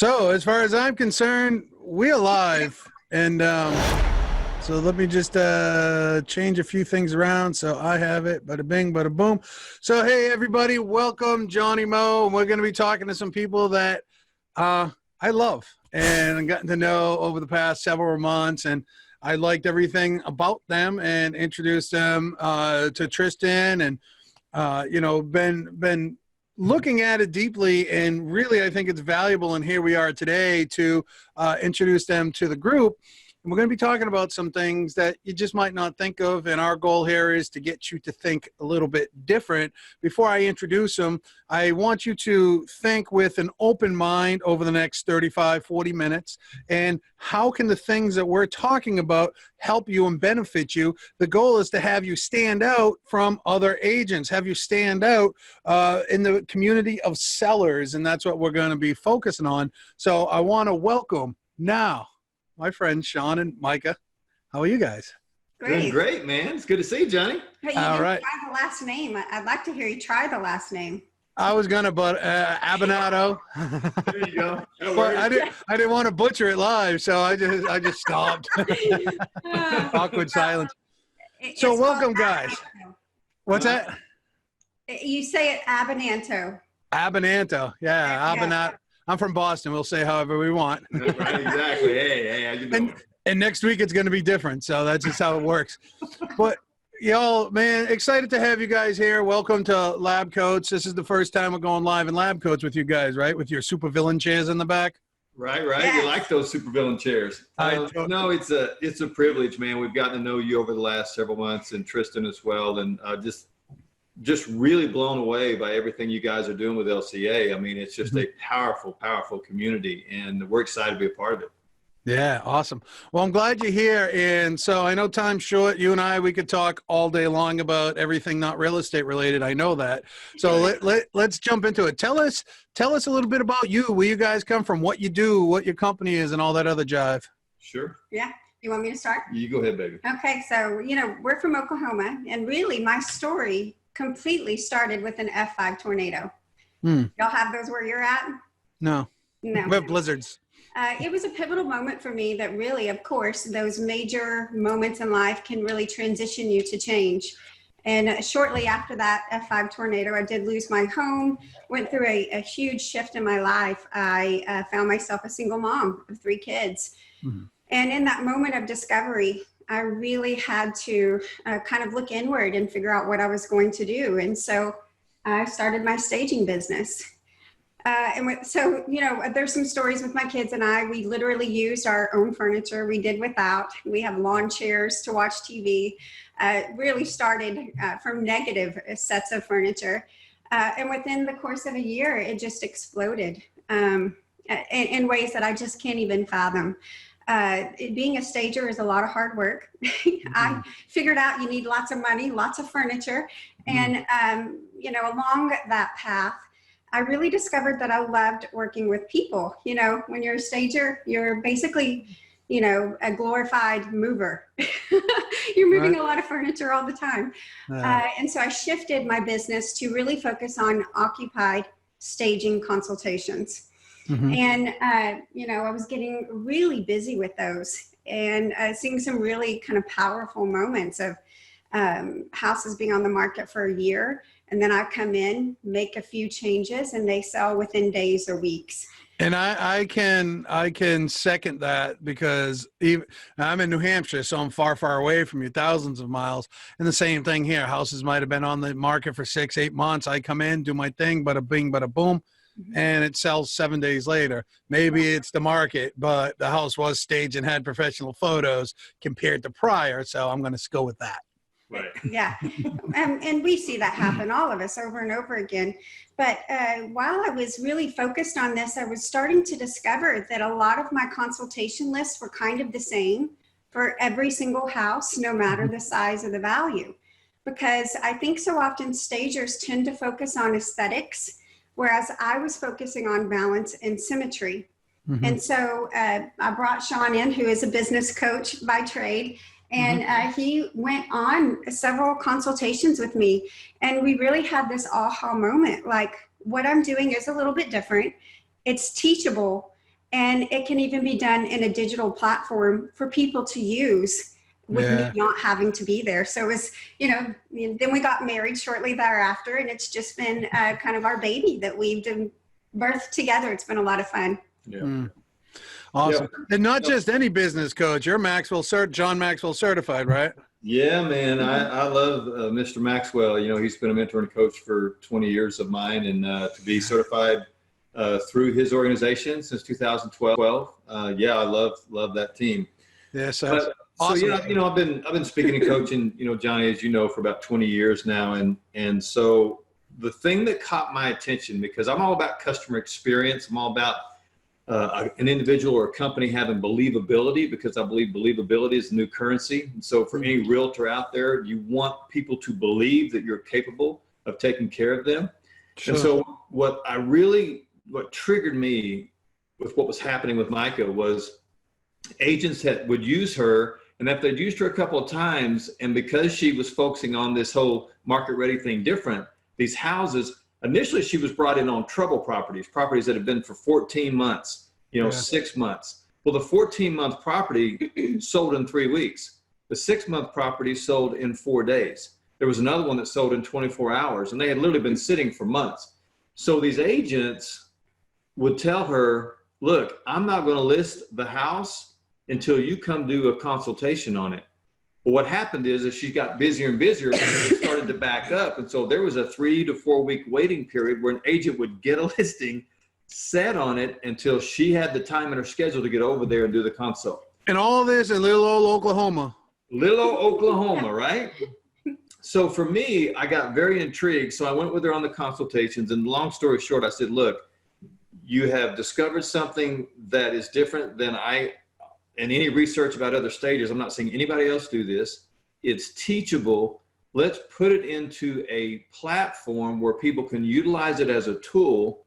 So as far as I'm concerned, we alive. And so let me just change a few things around. So I have it, bada bing, bada boom. So, hey, everybody, welcome, Johnny Mo. And we're going to be talking to some people that I love and I've gotten to know over the past several months. And I liked everything about them and introduced them to Tristan and, been looking at it deeply, and really I think it's valuable, and here we are today to introduce them to the group. And we're going to be talking about some things that you just might not think of, and our goal here is to get you to think a little bit different. Before I introduce them, I want you to think with an open mind over the next 35, 40 minutes, and how can the things that we're talking about help you and benefit you? The goal is to have you stand out from other agents, have you stand out in the community of sellers, and that's what we're going to be focusing on. So I want to welcome now my friends Sean and Micah. How are you guys? Great. Doing great, man. It's good to see you, Johnny. Hey, All right. Try the last name. I'd like to hear you try the last name. I was gonna, but Abbonato. There you go. But I didn't want to butcher it live, so I just stopped. Awkward silence. So welcome, guys. What's that? You say it Abbonato. Abbonato. Yeah, Abbonato. I'm from Boston. We'll say however we want. Right, exactly. Hey, how you doing? And next week it's going to be different. So that's just how it works. But y'all, man, excited to have you guys here. Welcome to Lab Coats. This is the first time we're going live in Lab Coats with you guys, right? With your supervillain chairs in the back. Right. Yes. You like those supervillain chairs. No, it's a privilege, man. We've gotten to know you over the last several months, and Tristan as well. And just really blown away by everything you guys are doing with LCA. I mean, it's just a powerful, powerful community, and we're excited to be a part of it. Yeah, awesome. Well, I'm glad you're here. And so I know time's short. You and I, we could talk all day long about everything not real estate related. I know that. So let's jump into it. Tell us a little bit about you, where you guys come from, what you do, what your company is, and all that other jive. Sure. Yeah. You want me to start? You go ahead, baby. Okay. So, we're from Oklahoma, and really my story completely started with an F5 tornado. Y'all have those where you're at? No. We have blizzards. It was a pivotal moment for me that really, of course, those major moments in life can really transition you to change. And shortly after that F5 tornado, I did lose my home, went through a huge shift in my life. I found myself a single mom of 3 kids. And in that moment of discovery, I really had to kind of look inward and figure out what I was going to do. And so I started my staging business. There's some stories with my kids and I. We literally used our own furniture. We did without. We have lawn chairs to watch TV. Really started from negative sets of furniture. And within the course of a year, it just exploded in ways that I just can't even fathom. Being a stager is a lot of hard work. I figured out you need lots of money, lots of furniture. And, along that path, I really discovered that I loved working with people. When you're a stager, you're basically, a glorified mover. You're moving a lot of furniture all the time. And so I shifted my business to really focus on occupied staging consultations. And, I was getting really busy with those and seeing some really kind of powerful moments of houses being on the market for a year. And then I come in, make a few changes, and they sell within days or weeks. And I can second that, because I'm in New Hampshire, so I'm far, far away from you, thousands of miles. And the same thing here. Houses might have been on the market for 6, 8 months. I come in, do my thing, bada bing, bada boom. And it sells 7 days later. Maybe it's the market, but the house was staged and had professional photos compared to prior. So I'm going to go with that. Right. Yeah. And we see that happen, all of us, over and over again. But while I was really focused on this, I was starting to discover that a lot of my consultation lists were kind of the same for every single house, no matter the size or the value. Because I think so often stagers tend to focus on aesthetics, whereas I was focusing on balance and symmetry. And so I brought Sean in, who is a business coach by trade. And he went on several consultations with me, and we really had this aha moment, like, what I'm doing is a little bit different. It's teachable, And it can even be done in a digital platform for people to use with me not having to be there. So it's, then we got married shortly thereafter, and it's just been kind of our baby that we've birthed together. It's been a lot of fun. Yeah. Awesome. And not just any business coach. You're John Maxwell certified, right? Yeah, man. I love Mr. Maxwell. He's been a mentor and coach for 20 years of mine, and to be certified through his organization since 2012. I love that team. Yes. Awesome. So I've been speaking and coaching, Johnny, as you know, for about 20 years now, and so the thing that caught my attention, because I'm all about customer experience, I'm all about an individual or a company having believability, because I believe believability is the new currency. And so for any realtor out there, you want people to believe that you're capable of taking care of them. Sure. And so what triggered me with what was happening with Micah was agents would use her, and if they'd used her a couple of times, and because she was focusing on this whole market ready thing different, these houses, initially she was brought in on trouble properties that have been for 14 months, 6 months. Well, the 14-month property sold in 3 weeks. The 6-month property sold in 4 days. There was another one that sold in 24 hours, and they had literally been sitting for months. So these agents would tell her, look, I'm not going to list the house until you come do a consultation on it. But what happened is she got busier and busier, and it started to back up. And so there was a 3 to 4 week waiting period where an agent would get a listing, set on it until she had the time in her schedule to get over there and do the consult. And all this in little old Oklahoma. Little old Oklahoma, right? So for me, I got very intrigued. So I went with her on the consultations, and long story short, I said, look, you have discovered something that is different than and any research about other stages. I'm not saying anybody else do this. It's teachable. Let's put it into a platform where people can utilize it as a tool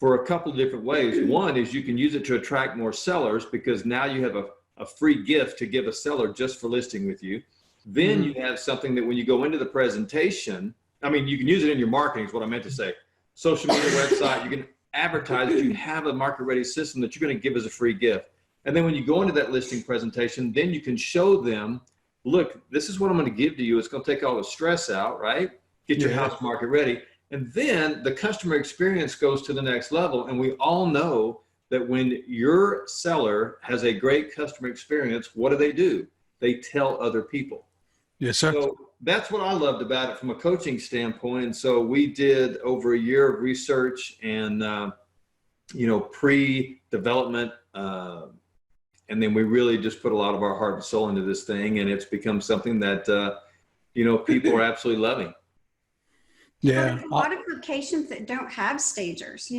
for a couple of different ways. One is you can use it to attract more sellers, because now you have a free gift to give a seller just for listing with you. Then you have something that when you go into the presentation, you can use it in your marketing is what I meant to say. Social media, website, you can advertise that you have a market ready system that you're going to give as a free gift. And then when you go into that listing presentation, then you can show them, look, this is what I'm going to give to you. It's going to take all the stress out, right? Get your house market ready. And then the customer experience goes to the next level. And we all know that when your seller has a great customer experience, what do? They tell other people. Yes, sir. So that's what I loved about it from a coaching standpoint. And so we did over a year of research and, pre-development, and then we really just put a lot of our heart and soul into this thing, and it's become something that, people are absolutely loving. Yeah. There's a lot of locations that don't have stagers,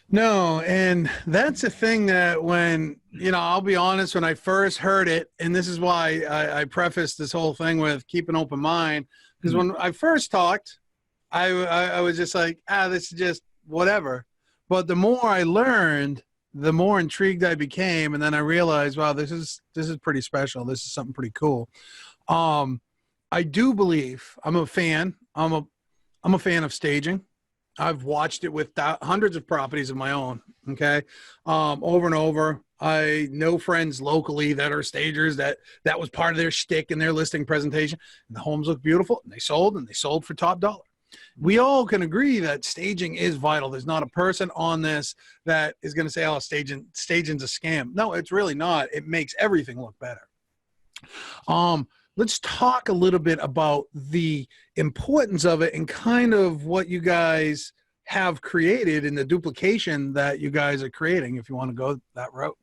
No, and that's a thing that when, I'll be honest, when I first heard it, and this is why I prefaced this whole thing with keep an open mind, because when I first talked, I was just like, this is just whatever. But the more I learned, the more intrigued I became, and then I realized, wow, this is pretty special. This is something pretty cool. I do believe I'm a fan. I'm a fan of staging. I've watched it with hundreds of properties of my own. Okay, over and over. I know friends locally that are stagers that was part of their shtick in their listing presentation. And the homes look beautiful, and they sold for top dollar. We all can agree that staging is vital. There's not a person on this that is going to say, oh, staging's a scam. No, it's really not. It makes everything look better. Let's talk a little bit about the importance of it and kind of what you guys have created in the duplication that you guys are creating, if you want to go that route.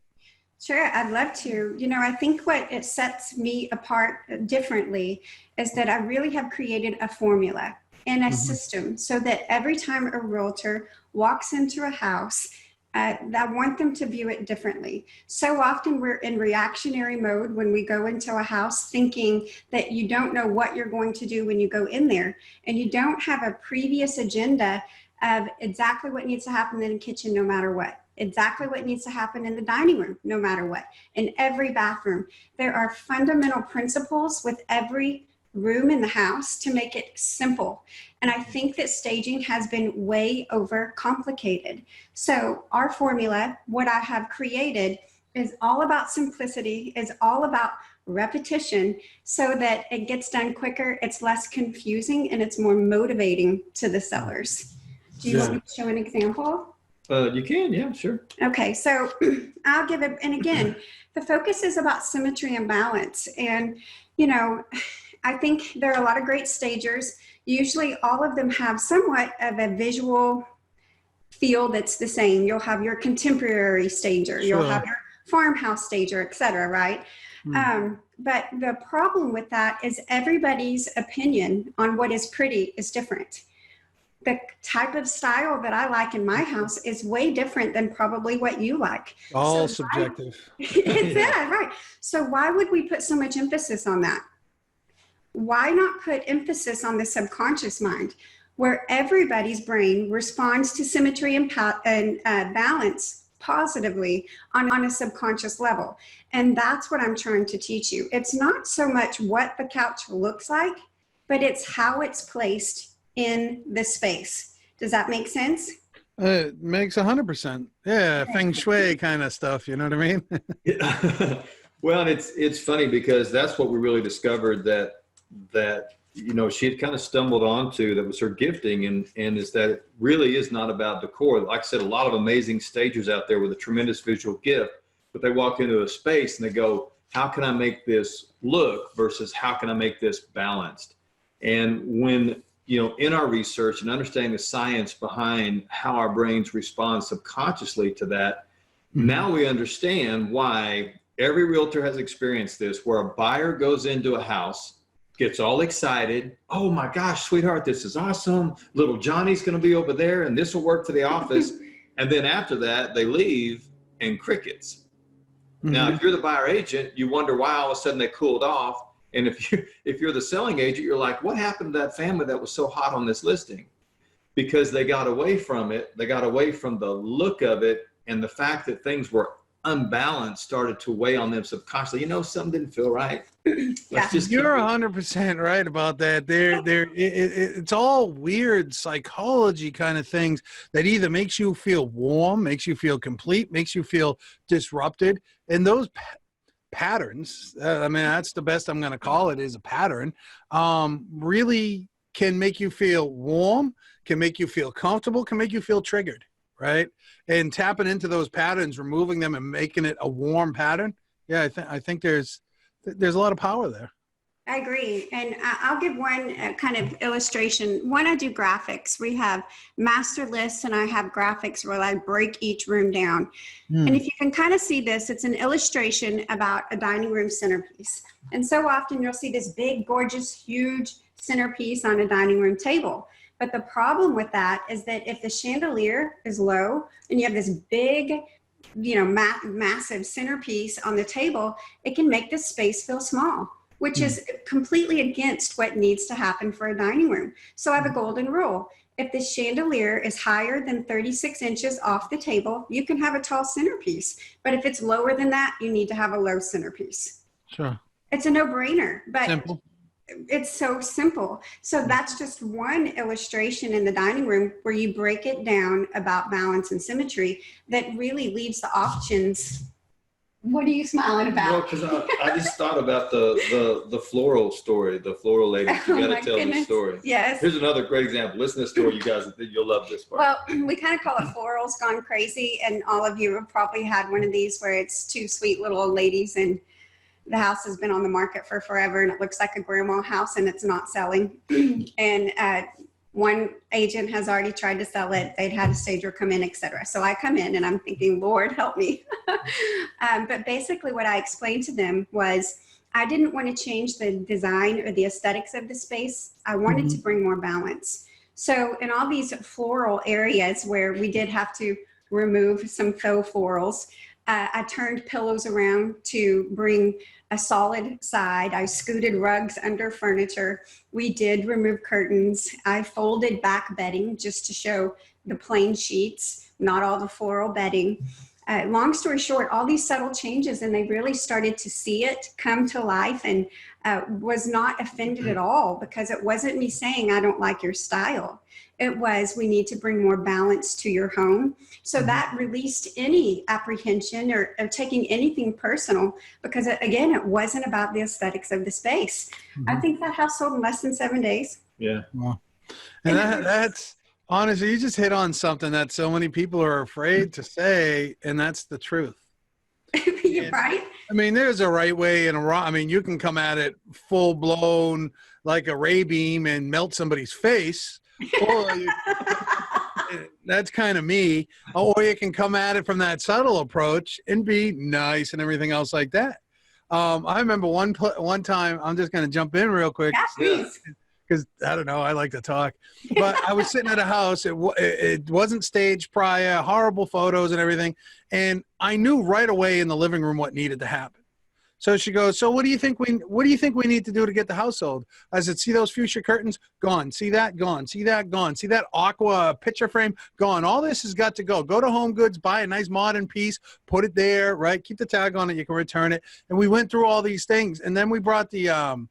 Sure, I'd love to. I think what it sets me apart differently is that I really have created a formula and a system so that every time a realtor walks into a house, I want them to view it differently. So often we're in reactionary mode when we go into a house, thinking that you don't know what you're going to do when you go in there, and you don't have a previous agenda of exactly what needs to happen in the kitchen no matter what, exactly what needs to happen in the dining room no matter what, in every bathroom. There are fundamental principles with every room in the house to make it simple. And I think that staging has been way over complicated. So our formula, what I have created, is all about simplicity, is all about repetition, so that it gets done quicker, it's less confusing, and it's more motivating to the sellers. Do you want me to show an example? You can, yeah, sure. Okay, so I'll give it, and again, the focus is about symmetry and balance. And, you know, I think there are a lot of great stagers. Usually all of them have somewhat of a visual feel that's the same. You'll have your contemporary stager, you'll have your farmhouse stager, et cetera, right? But the problem with that is everybody's opinion on what is pretty is different. The type of style that I like in my house is way different than probably what you like. All subjective. Yeah, right. So why would we put so much emphasis on that? Why not put emphasis on the subconscious mind, where everybody's brain responds to symmetry and balance positively on a subconscious level? And that's what I'm trying to teach you. It's not so much what the couch looks like, but it's how it's placed in the space. Does that make sense? It makes 100%. Yeah, feng shui kind of stuff. You know what I mean? Well, and it's funny because that's what we really discovered that you know, she had kind of stumbled onto, that was her gifting, and is that it really is not about decor. Like I said, a lot of amazing stagers out there with a tremendous visual gift, but they walk into a space and they go, how can I make this look versus how can I make this balanced? And when, you know, in our research and understanding the science behind how our brains respond subconsciously to that, now we understand why every realtor has experienced this, where a buyer goes into a house, gets all excited. Oh my gosh, sweetheart, this is awesome. Little Johnny's going to be over there and this will work for the office. And then after that, they leave and crickets. Now, if you're the buyer agent, you wonder why all of a sudden they cooled off. And if you're the selling agent, you're like, what happened to that family that was so hot on this listing? Because they got away from it. They got away from the look of it, and the fact that things were unbalanced started to weigh on them subconsciously. You know, something didn't feel right. You're 100% right about that. It's all weird psychology kind of things that either makes you feel warm, makes you feel complete, makes you feel disrupted. And those patterns, I mean, that's the best I'm going to call it, is a pattern, really can make you feel warm, can make you feel comfortable, can make you feel triggered, right? And tapping into those patterns, removing them and making it a warm pattern. Yeah, I think there's a lot of power there. I agree. And I'll give one kind of illustration. When I do graphics, we have master lists and I have graphics where I break each room down. And if you can kind of see this, it's an illustration about a dining room centerpiece. And so often you'll see this big, gorgeous, huge centerpiece on a dining room table. But the problem with that is that if the chandelier is low and you have this big, you know, massive centerpiece on the table, it can make the space feel small, which is completely against what needs to happen for a dining room. So I have a golden rule. If the chandelier is higher than 36 inches off the table, you can have a tall centerpiece. But if it's lower than that, you need to have a low centerpiece. Sure. It's a no-brainer, but simple. It's so simple. So that's just one illustration in the dining room where you break it down about balance and symmetry that really leaves the options. What are you smiling about? Well, because I just thought about the floral story, the floral lady. You got to tell the story. Yes. Here's another great example. Listen to this story, you guys. You'll love this part. Well, we kind of call it Florals Gone Crazy, and all of you have probably had one of these where it's two sweet little old ladies and the house has been on the market for forever and it looks like a grandma house and it's not selling. And one agent has already tried to sell it. They'd had a stager come in, et cetera. So I come in and I'm thinking, Lord, help me. But basically what I explained to them was I didn't want to change the design or the aesthetics of the space. I wanted to bring more balance. So in all these floral areas where we did have to remove some faux florals, I turned pillows around to bring a solid side. I scooted rugs under furniture. We did remove curtains. I folded back bedding just to show the plain sheets, not all the floral bedding. long story short, all these subtle changes, and they really started to see it come to life, and was not offended at all, because it wasn't me saying, I don't like your style. It was, we need to bring more balance to your home. So that released any apprehension or taking anything personal, because again, it wasn't about the aesthetics of the space. I think that house sold in less than 7 days. Yeah. Wow. And that's honestly, you just hit on something that so many people are afraid to say, and that's the truth. You're right. I mean, there's a right way and a wrong. I mean, you can come at it full blown like a ray beam and melt somebody's face. Or that's kind of me. Or you can come at it from that subtle approach and be nice and everything else like that. I remember one time, I'm just going to jump in real quick. Yeah, please. Because I don't know, I like to talk. But I was sitting at a house. It wasn't staged prior, horrible photos and everything. And I knew right away in the living room what needed to happen. So she goes, so what do you think we need to do to get the house sold? I said, see those fuchsia curtains? Gone. See that? Gone. See that? Gone. See that aqua picture frame? Gone. All this has got to go. Go to Home Goods, buy a nice modern piece, put it there, right? Keep the tag on it. You can return it. And we went through all these things. And then we brought the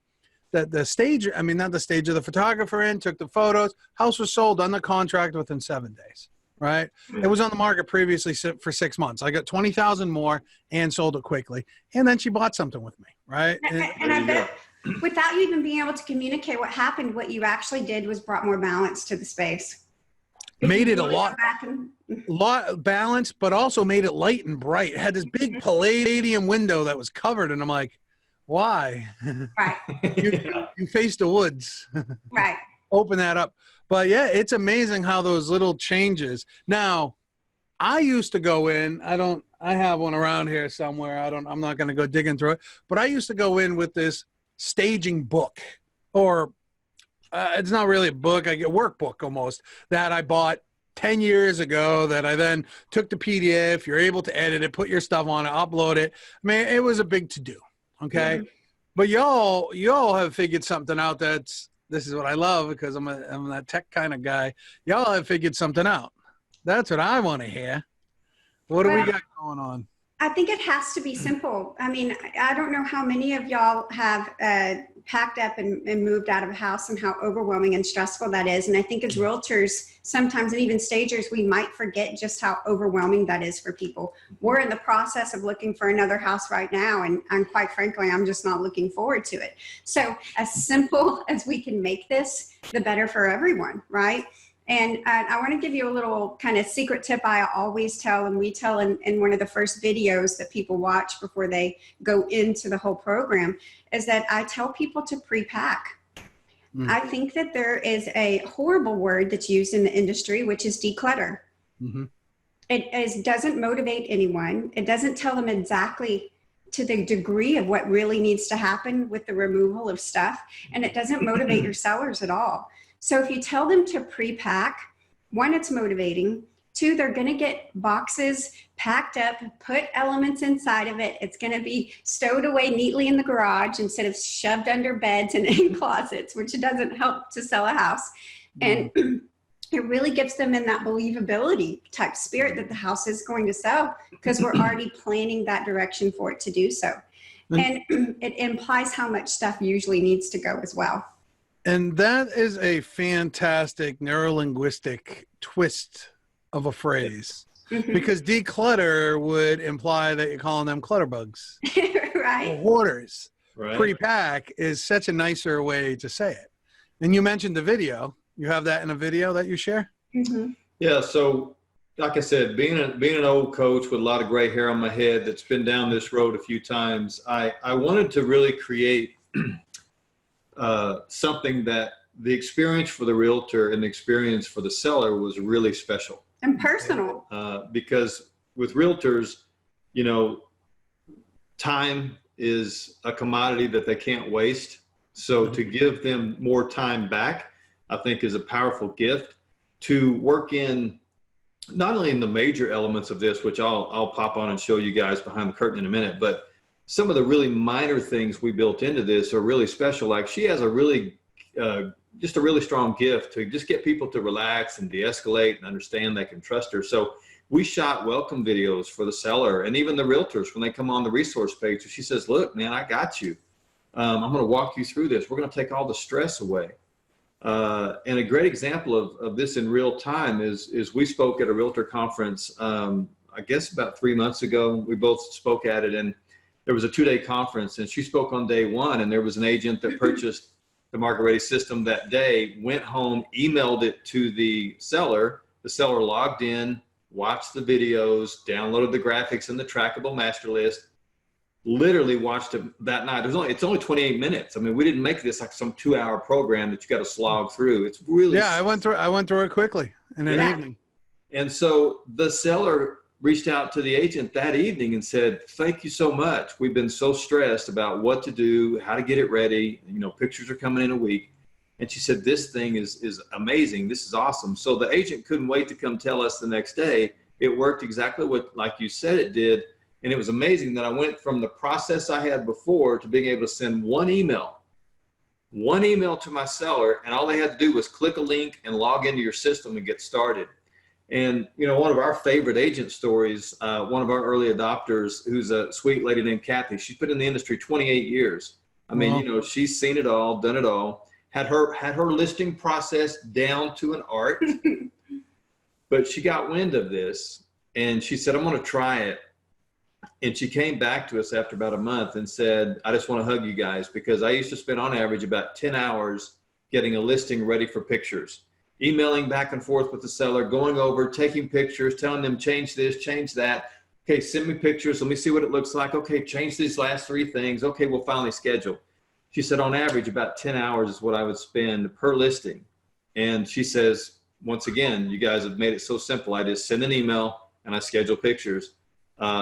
stager, I mean, not the stager, the photographer in, took the photos. House was sold under contract within 7 days. Right. It was on the market previously for 6 months. I got 20,000 more and sold it quickly. And then she bought something with me. Right. And I bet without you even being able to communicate what happened, what you actually did was brought more balance to the space. Made it a lot balanced, but also made it light and bright. It had this big palladium window that was covered. And I'm like, why? Right. You face the woods. Right. Open that up. But yeah, it's amazing how those little changes. Now, I used to go in, I have one around here somewhere. I'm not going to go digging through it, but I used to go in with this staging book, or it's not really a book, I get workbook almost, that I bought 10 years ago, that I then took the PDF. You're able to edit it, put your stuff on it, upload it. I mean, it was a big to-do. Okay. Mm-hmm. But y'all have figured something out this is what I love, because I'm that tech kind of guy. Y'all have figured something out. That's what I want to hear. What do we got going on? I think it has to be simple. I mean, I don't know how many of y'all have packed up and moved out of a house, and how overwhelming and stressful that is. And I think as realtors, sometimes, and even stagers, we might forget just how overwhelming that is for people. We're in the process of looking for another house right now, and quite frankly, I'm just not looking forward to it. So as simple as we can make this, the better for everyone, right? And I want to give you a little kind of secret tip I always tell, and we tell in one of the first videos that people watch before they go into the whole program, is that I tell people to pre-pack. I think that there is a horrible word that's used in the industry, which is declutter. It doesn't motivate anyone. It doesn't tell them exactly to the degree of what really needs to happen with the removal of stuff. And it doesn't motivate your sellers at all. So if you tell them to pre-pack, one, it's motivating. Two, they're going to get boxes packed up, put elements inside of it. It's going to be stowed away neatly in the garage instead of shoved under beds and in closets, which doesn't help to sell a house. And it really gives them in that believability type spirit that the house is going to sell, because we're already planning that direction for it to do so. And it implies how much stuff usually needs to go as well. And that is a fantastic neurolinguistic twist of a phrase, because declutter would imply that you're calling them clutter bugs, right? Or hoarders. Right. Pre-pack is such a nicer way to say it. And you mentioned the video. You have that in a video that you share? Yeah. So like I said, being an old coach with a lot of gray hair on my head that's been down this road a few times, I wanted to really create something that the experience for the realtor and the experience for the seller was really special and personal. Because with realtors, you know, time is a commodity that they can't waste. So to give them more time back, I think, is a powerful gift. To work in not only in the major elements of this, which I'll pop on and show you guys behind the curtain in a minute, but some of the really minor things we built into this are really special. Like, she has a really, just a really strong gift to just get people to relax and de-escalate and understand they can trust her. So we shot welcome videos for the seller and even the realtors when they come on the resource page. So she says, look, man, I got you. I'm going to walk you through this. We're going to take all the stress away. And a great example of this in real time is we spoke at a realtor conference, I guess about 3 months ago. We both spoke at it, and there was a 2-day conference, and she spoke on day one, and there was an agent that purchased the Market Ready system that day, went home, emailed it to the seller. The seller logged in, watched the videos, downloaded the graphics and the trackable master list, literally watched it that night. It's only 28 minutes. I mean, we didn't make this like some 2-hour program that you got to slog through. It's really, yeah, I went through it quickly in an evening. And so the seller reached out to the agent that evening and said, thank you so much. We've been so stressed about what to do, how to get it ready. You know, pictures are coming in a week. And she said, this thing is amazing. This is awesome. So the agent couldn't wait to come tell us the next day. It worked exactly like you said it did. And it was amazing that I went from the process I had before to being able to send one email to my seller, and all they had to do was click a link and log into your system and get started. And, you know, one of our favorite agent stories, one of our early adopters, who's a sweet lady named Kathy, she's been in the industry 28 years. I mean, you know, she's seen it all, done it all, had her listing process down to an art, but she got wind of this and she said, I'm going to try it. And she came back to us after about a month and said, I just want to hug you guys, because I used to spend on average about 10 hours getting a listing ready for pictures, emailing back and forth with the seller, going over, taking pictures, telling them, change this, change that. Okay, send me pictures. Let me see what it looks like. Okay, change these last 3 things. Okay, we'll finally schedule. She said on average about 10 hours is what I would spend per listing. And she says, once again, you guys have made it so simple. I just send an email and I schedule pictures.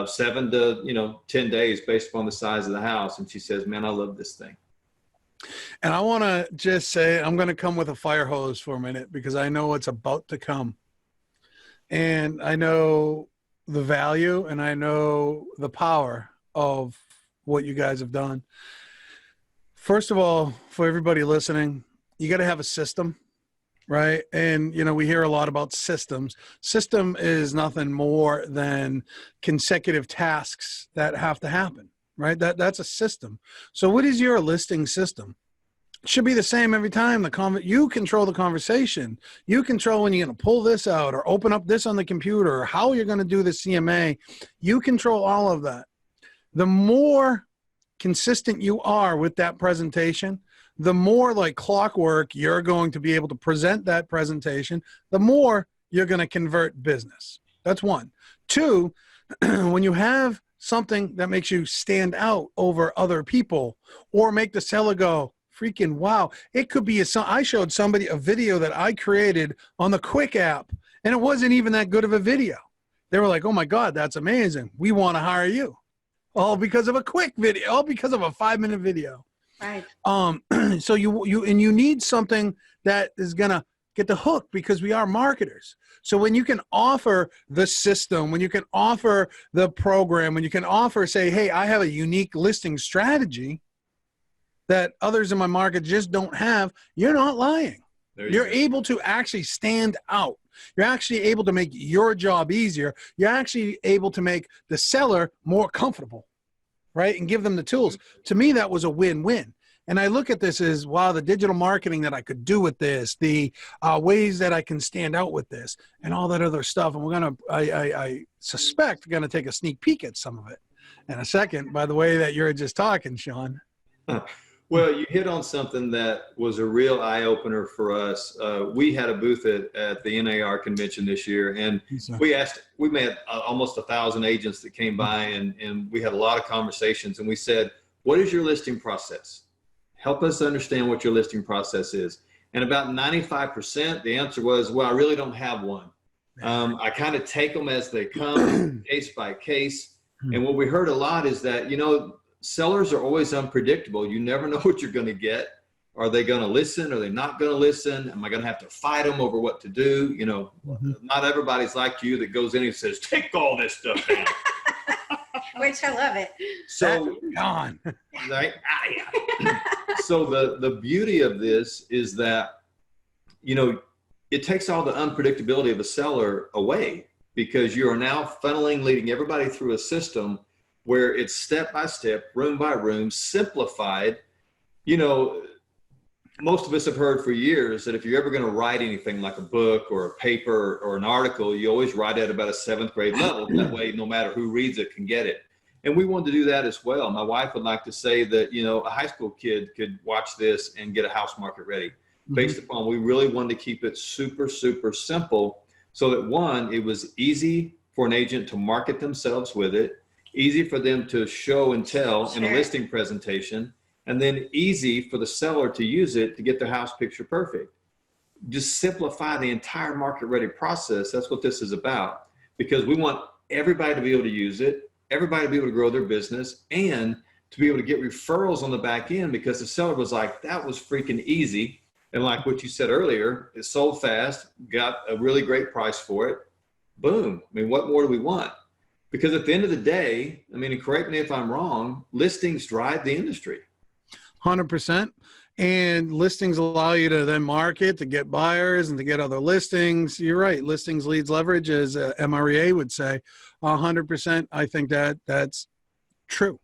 7 to 10 days based upon the size of the house. And she says, man, I love this thing. And I want to just say, I'm going to come with a fire hose for a minute, because I know what's about to come. And I know the value and I know the power of what you guys have done. First of all, for everybody listening, you got to have a system, right? And, you know, we hear a lot about systems. System is nothing more than consecutive tasks that have to happen, right? That's a system. So what is your listing system? It should be the same every time. You control the conversation. You control when you're going to pull this out or open up this on the computer, or how you're going to do the CMA. You control all of that. The more consistent you are with that presentation, the more like clockwork you're going to be able to present that presentation, the more you're going to convert business. That's 1. 2, when you have something that makes you stand out over other people or make the seller go, freaking wow. It could be I showed somebody a video that I created on the Quick app, and it wasn't even that good of a video. They were like, oh my God, that's amazing. We want to hire you. All because of a quick video, all because of a 5-minute video. Right. So you need something that is going to get the hook, because we are marketers. So when you can offer the system, when you can offer the program, when you can offer, say, hey, I have a unique listing strategy that others in my market just don't have, you're not lying. You're able to actually stand out. You're actually able to make your job easier. You're actually able to make the seller more comfortable, right? And give them the tools. To me, that was a win-win. And I look at this as, wow, the digital marketing that I could do with this, the ways that I can stand out with this, and all that other stuff. And we're going to, I suspect, going to take a sneak peek at some of it in a second, by the way that you're just talking, Sean. Well, you hit on something that was a real eye-opener for us. We had a booth at the NAR convention this year, and we met almost 1,000 agents that came by, and we had a lot of conversations, and we said, what is your listing process? Help us understand what your listing process is. And about 95%, the answer was, well, I really don't have one. I kind of take them as they come, case by case. And what we heard a lot is that, sellers are always unpredictable. You never know what you're going to get. Are they going to listen? Are they not going to listen? Am I going to have to fight them over what to do? Not everybody's like you that goes in and says, take all this stuff down. Which I love it. So, Gone. Right? Yeah. So the beauty of this is that, it takes all the unpredictability of a seller away, because you are now funneling, leading everybody through a system where it's step by step, room by room, simplified. You know, most of us have heard for years that if you're ever going to write anything like a book or a paper or an article, you always write it at about a 7th grade level. That way, no matter who reads it can get it. And we wanted to do that as well. My wife would like to say that, you know, a high school kid could watch this and get a house market ready. Based upon, we really wanted to keep it super, super simple so that, one, it was easy for an agent to market themselves with it, easy for them to show and tell in a listing presentation, and then easy for the seller to use it to get their house picture perfect. Just simplify the entire market ready process. That's what this is about, because we want everybody to be able to use it, everybody to be able to grow their business, and to be able to get referrals on the back end, because the seller was like, that was freaking easy. And like what you said earlier, it sold fast, got a really great price for it. Boom. I mean, what more do we want? Because at the end of the day, I mean, and correct me if I'm wrong, listings drive the industry. 100%. And listings allow you to then market, to get buyers and to get other listings. You're right. Listings leads leverage, as MREA would say. 100%. I think that's true.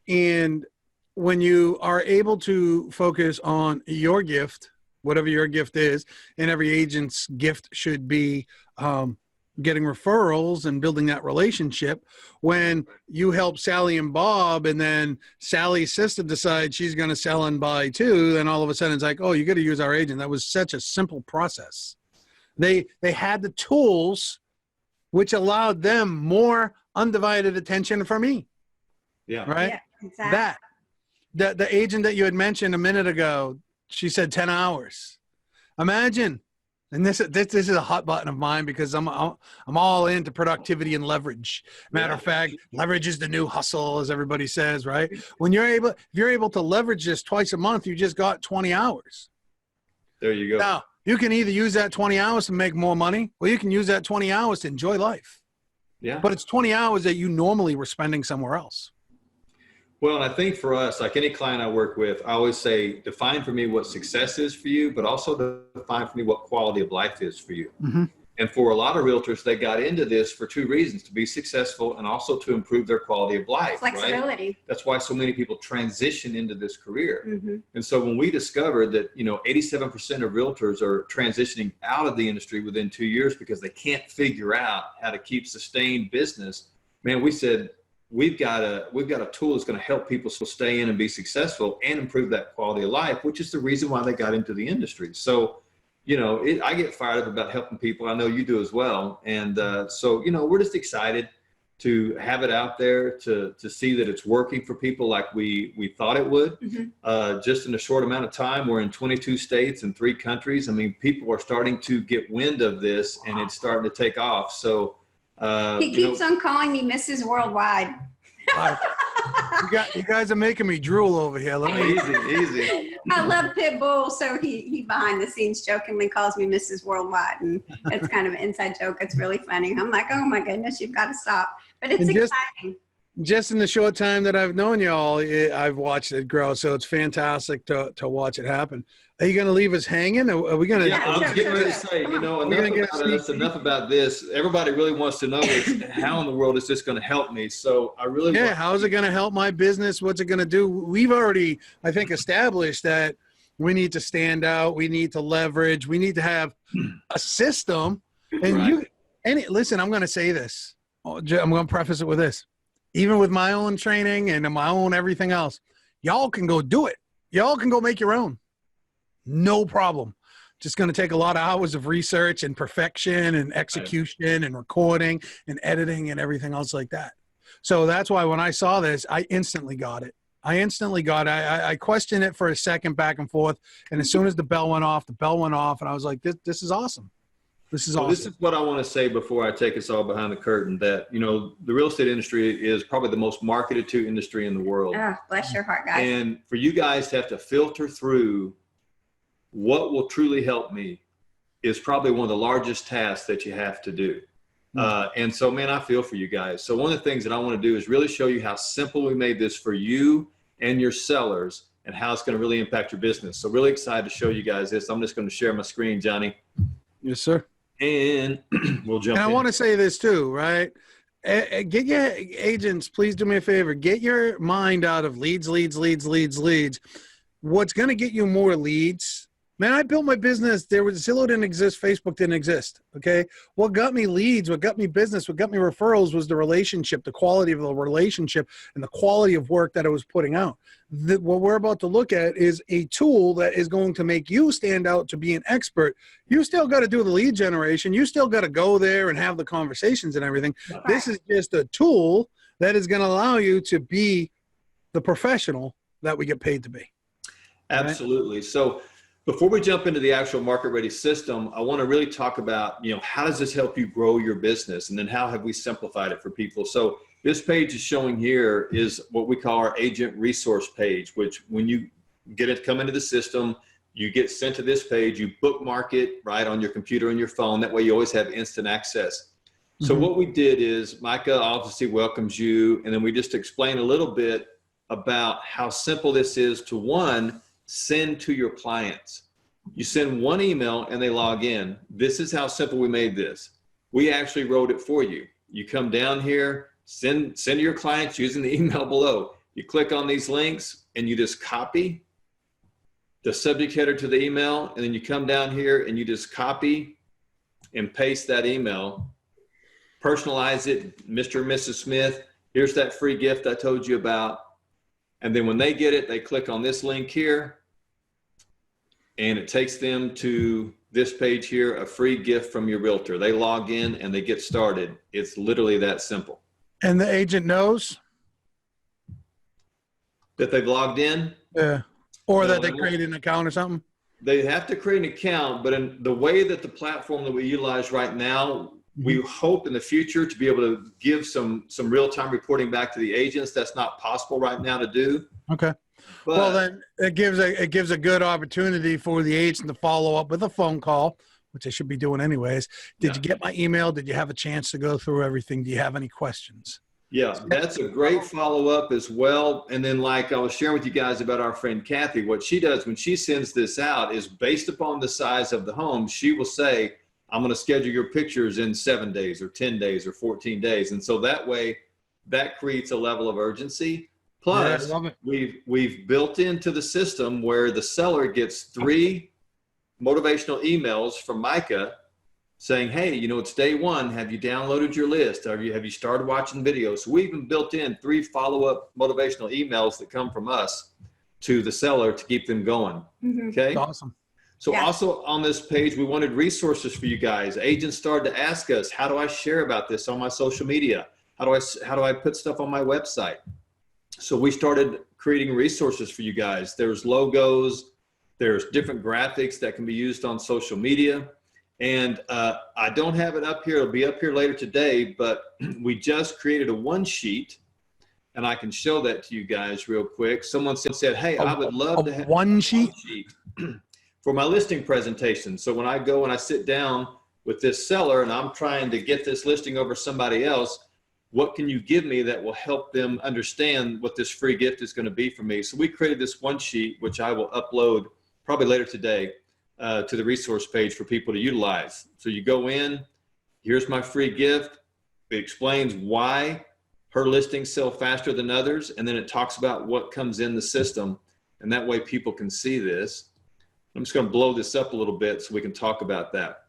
And when you are able to focus on your gift, whatever your gift is, and every agent's gift should be getting referrals and building that relationship. When you help Sally and Bob, and then Sally's sister decides she's going to sell and buy too, then all of a sudden it's like, oh, you got to use our agent. That was such a simple process. They had the tools which allowed them more undivided attention from me. Yeah. Right. Yeah, exactly. The agent that you had mentioned a minute ago, she said 10 hours. Imagine. And this is a hot button of mine, because I'm all into productivity and leverage. Matter of fact, leverage is the new hustle, as everybody says, right? When if you're able to leverage this twice a month, you just got 20 hours. There you go. Now, you can either use that 20 hours to make more money, or you can use that 20 hours to enjoy life. Yeah. But it's 20 hours that you normally were spending somewhere else. Well, and I think for us, like any client I work with, I always say, define for me what success is for you, but also define for me what quality of life is for you. Mm-hmm. And for a lot of realtors, they got into this for 2 reasons: to be successful and also to improve their quality of life. Flexibility. Right? That's why so many people transition into this career. Mm-hmm. And so when we discovered that, you know, 87% of realtors are transitioning out of the industry within 2 years because they can't figure out how to keep sustained business, man, we said, we've got a tool that's going to help people stay in and be successful and improve that quality of life, which is the reason why they got into the industry. So, you know, I get fired up about helping people. I know you do as well. And so, you know, we're just excited to have it out there, to see that it's working for people like we thought it would. Mm-hmm. Just in a short amount of time, we're in 22 states and 3 countries. I mean, people are starting to get wind of this, and it's starting to take off. So, he keeps on calling me Mrs. Worldwide. You guys are making me drool over here. Let me easy. I love Pitbull, so he behind the scenes jokingly calls me Mrs. Worldwide, and it's kind of an inside joke. It's really funny. I'm like, oh my goodness, you've got to stop. But it's exciting. Just in the short time that I've known y'all, I've watched it grow. So it's fantastic to watch it happen. Are you going to leave us hanging? Are we going to? Yeah, I was getting ready to say, you know, enough about this. Everybody really wants to know is how in the world is this going to help me? So I really how's it going to help my business? What's it going to do? We've already, I think, established that we need to stand out. We need to leverage. We need to have a system. And listen, I'm going to say this. I'm going to preface it with this. Even with my own training and my own everything else, y'all can go do it. Y'all can go make your own. No problem. Just going to take a lot of hours of research and perfection and execution and recording and editing and everything else like that. So that's why when I saw this, I instantly got it. I questioned it for a second back and forth. And as soon as the bell went off, and I was like, this is awesome. This is awesome. This is what I want to say before I take us all behind the curtain, that, you know, the real estate industry is probably the most marketed to industry in the world. Oh, bless your heart, guys. And for you guys to have to filter through what will truly help me is probably one of the largest tasks that you have to do. And so, man, I feel for you guys. So one of the things that I want to do is really show you how simple we made this for you and your sellers, and how it's going to really impact your business. So really excited to show you guys this. I'm just going to share my screen, Johnny. Yes, sir. And we'll jump And I in. want to say this too, right? Get your agents, please do me a favor. Get your mind out of leads. What's going to get you more leads? Man, I built my business. Zillow didn't exist. Facebook didn't exist. Okay. What got me leads, what got me business, what got me referrals was the relationship, the quality of the relationship, and the quality of work that I was putting out. What we're about to look at is a tool that is going to make you stand out to be an expert. You still got to do the lead generation. You still got to go there and have the conversations and everything. Right. This is just a tool that is going to allow you to be the professional that we get paid to be. Absolutely. So before we jump into the actual market ready system, I want to really talk about, how does this help you grow your business? And then how have we simplified it for people? So this page is showing here is what we call our agent resource page, which when you come into the system, you get sent to this page, you bookmark it right on your computer and your phone. That way you always have instant access. So what we did is Micah obviously welcomes you. And then we just explain a little bit about how simple this is to send to your clients. You send one email and they log in. This is how simple we made this. We actually wrote it for you. You come down here, send to your clients using the email below. You click on these links and you just copy the subject header to the email. And then you come down here and you just copy and paste that email, personalize it, Mr. and Mrs. Smith, here's that free gift I told you about. And then when they get it, they click on this link here and it takes them to this page here, a free gift from your realtor. They log in and they get started. It's literally that simple. And the agent knows That they've logged in? Yeah. Or that they created an account or something? They have to create an account, but in the way that the platform that we utilize right now, we hope in the future to be able to give some real-time reporting back to the agents. That's not possible right now to do. Okay. But, Well, then it gives a good opportunity for the agent to follow up with a phone call, which they should be doing anyways. Did you get my email? Did you have a chance to go through everything? Do you have any questions? yeah, that's a great follow-up as well. And then like I was sharing with you guys about our friend Kathy, what she does when she sends this out is based upon the size of the home, she will say, I'm going to schedule your pictures in 7 days or 10 days or 14 days. And so that way that creates a level of urgency. Plus we've built into the system where the seller gets 3 motivational emails from Micah saying, hey, it's day one. Have you downloaded your list? Have you started watching videos? So we even built in 3 follow-up motivational emails that come from us to the seller to keep them going. Okay. That's awesome. So also on this page, we wanted resources for you guys. Agents started to ask us, how do I share about this on my social media? How do I put stuff on my website? So we started creating resources for you guys. There's logos, there's different graphics that can be used on social media. And I don't have it up here. It'll be up here later today, but we just created a one sheet and I can show that to you guys real quick. Someone said, hey, I would love to have one sheet for my listing presentation. So when I go and I sit down with this seller and I'm trying to get this listing over somebody else, what can you give me that will help them understand what this free gift is going to be for me? So we created this one sheet, which I will upload probably later today to the resource page for people to utilize. So you go in, here's my free gift. It explains why her listings sell faster than others. And then it talks about what comes in the system. And that way people can see this. I'm just going to blow this up a little bit so we can talk about that.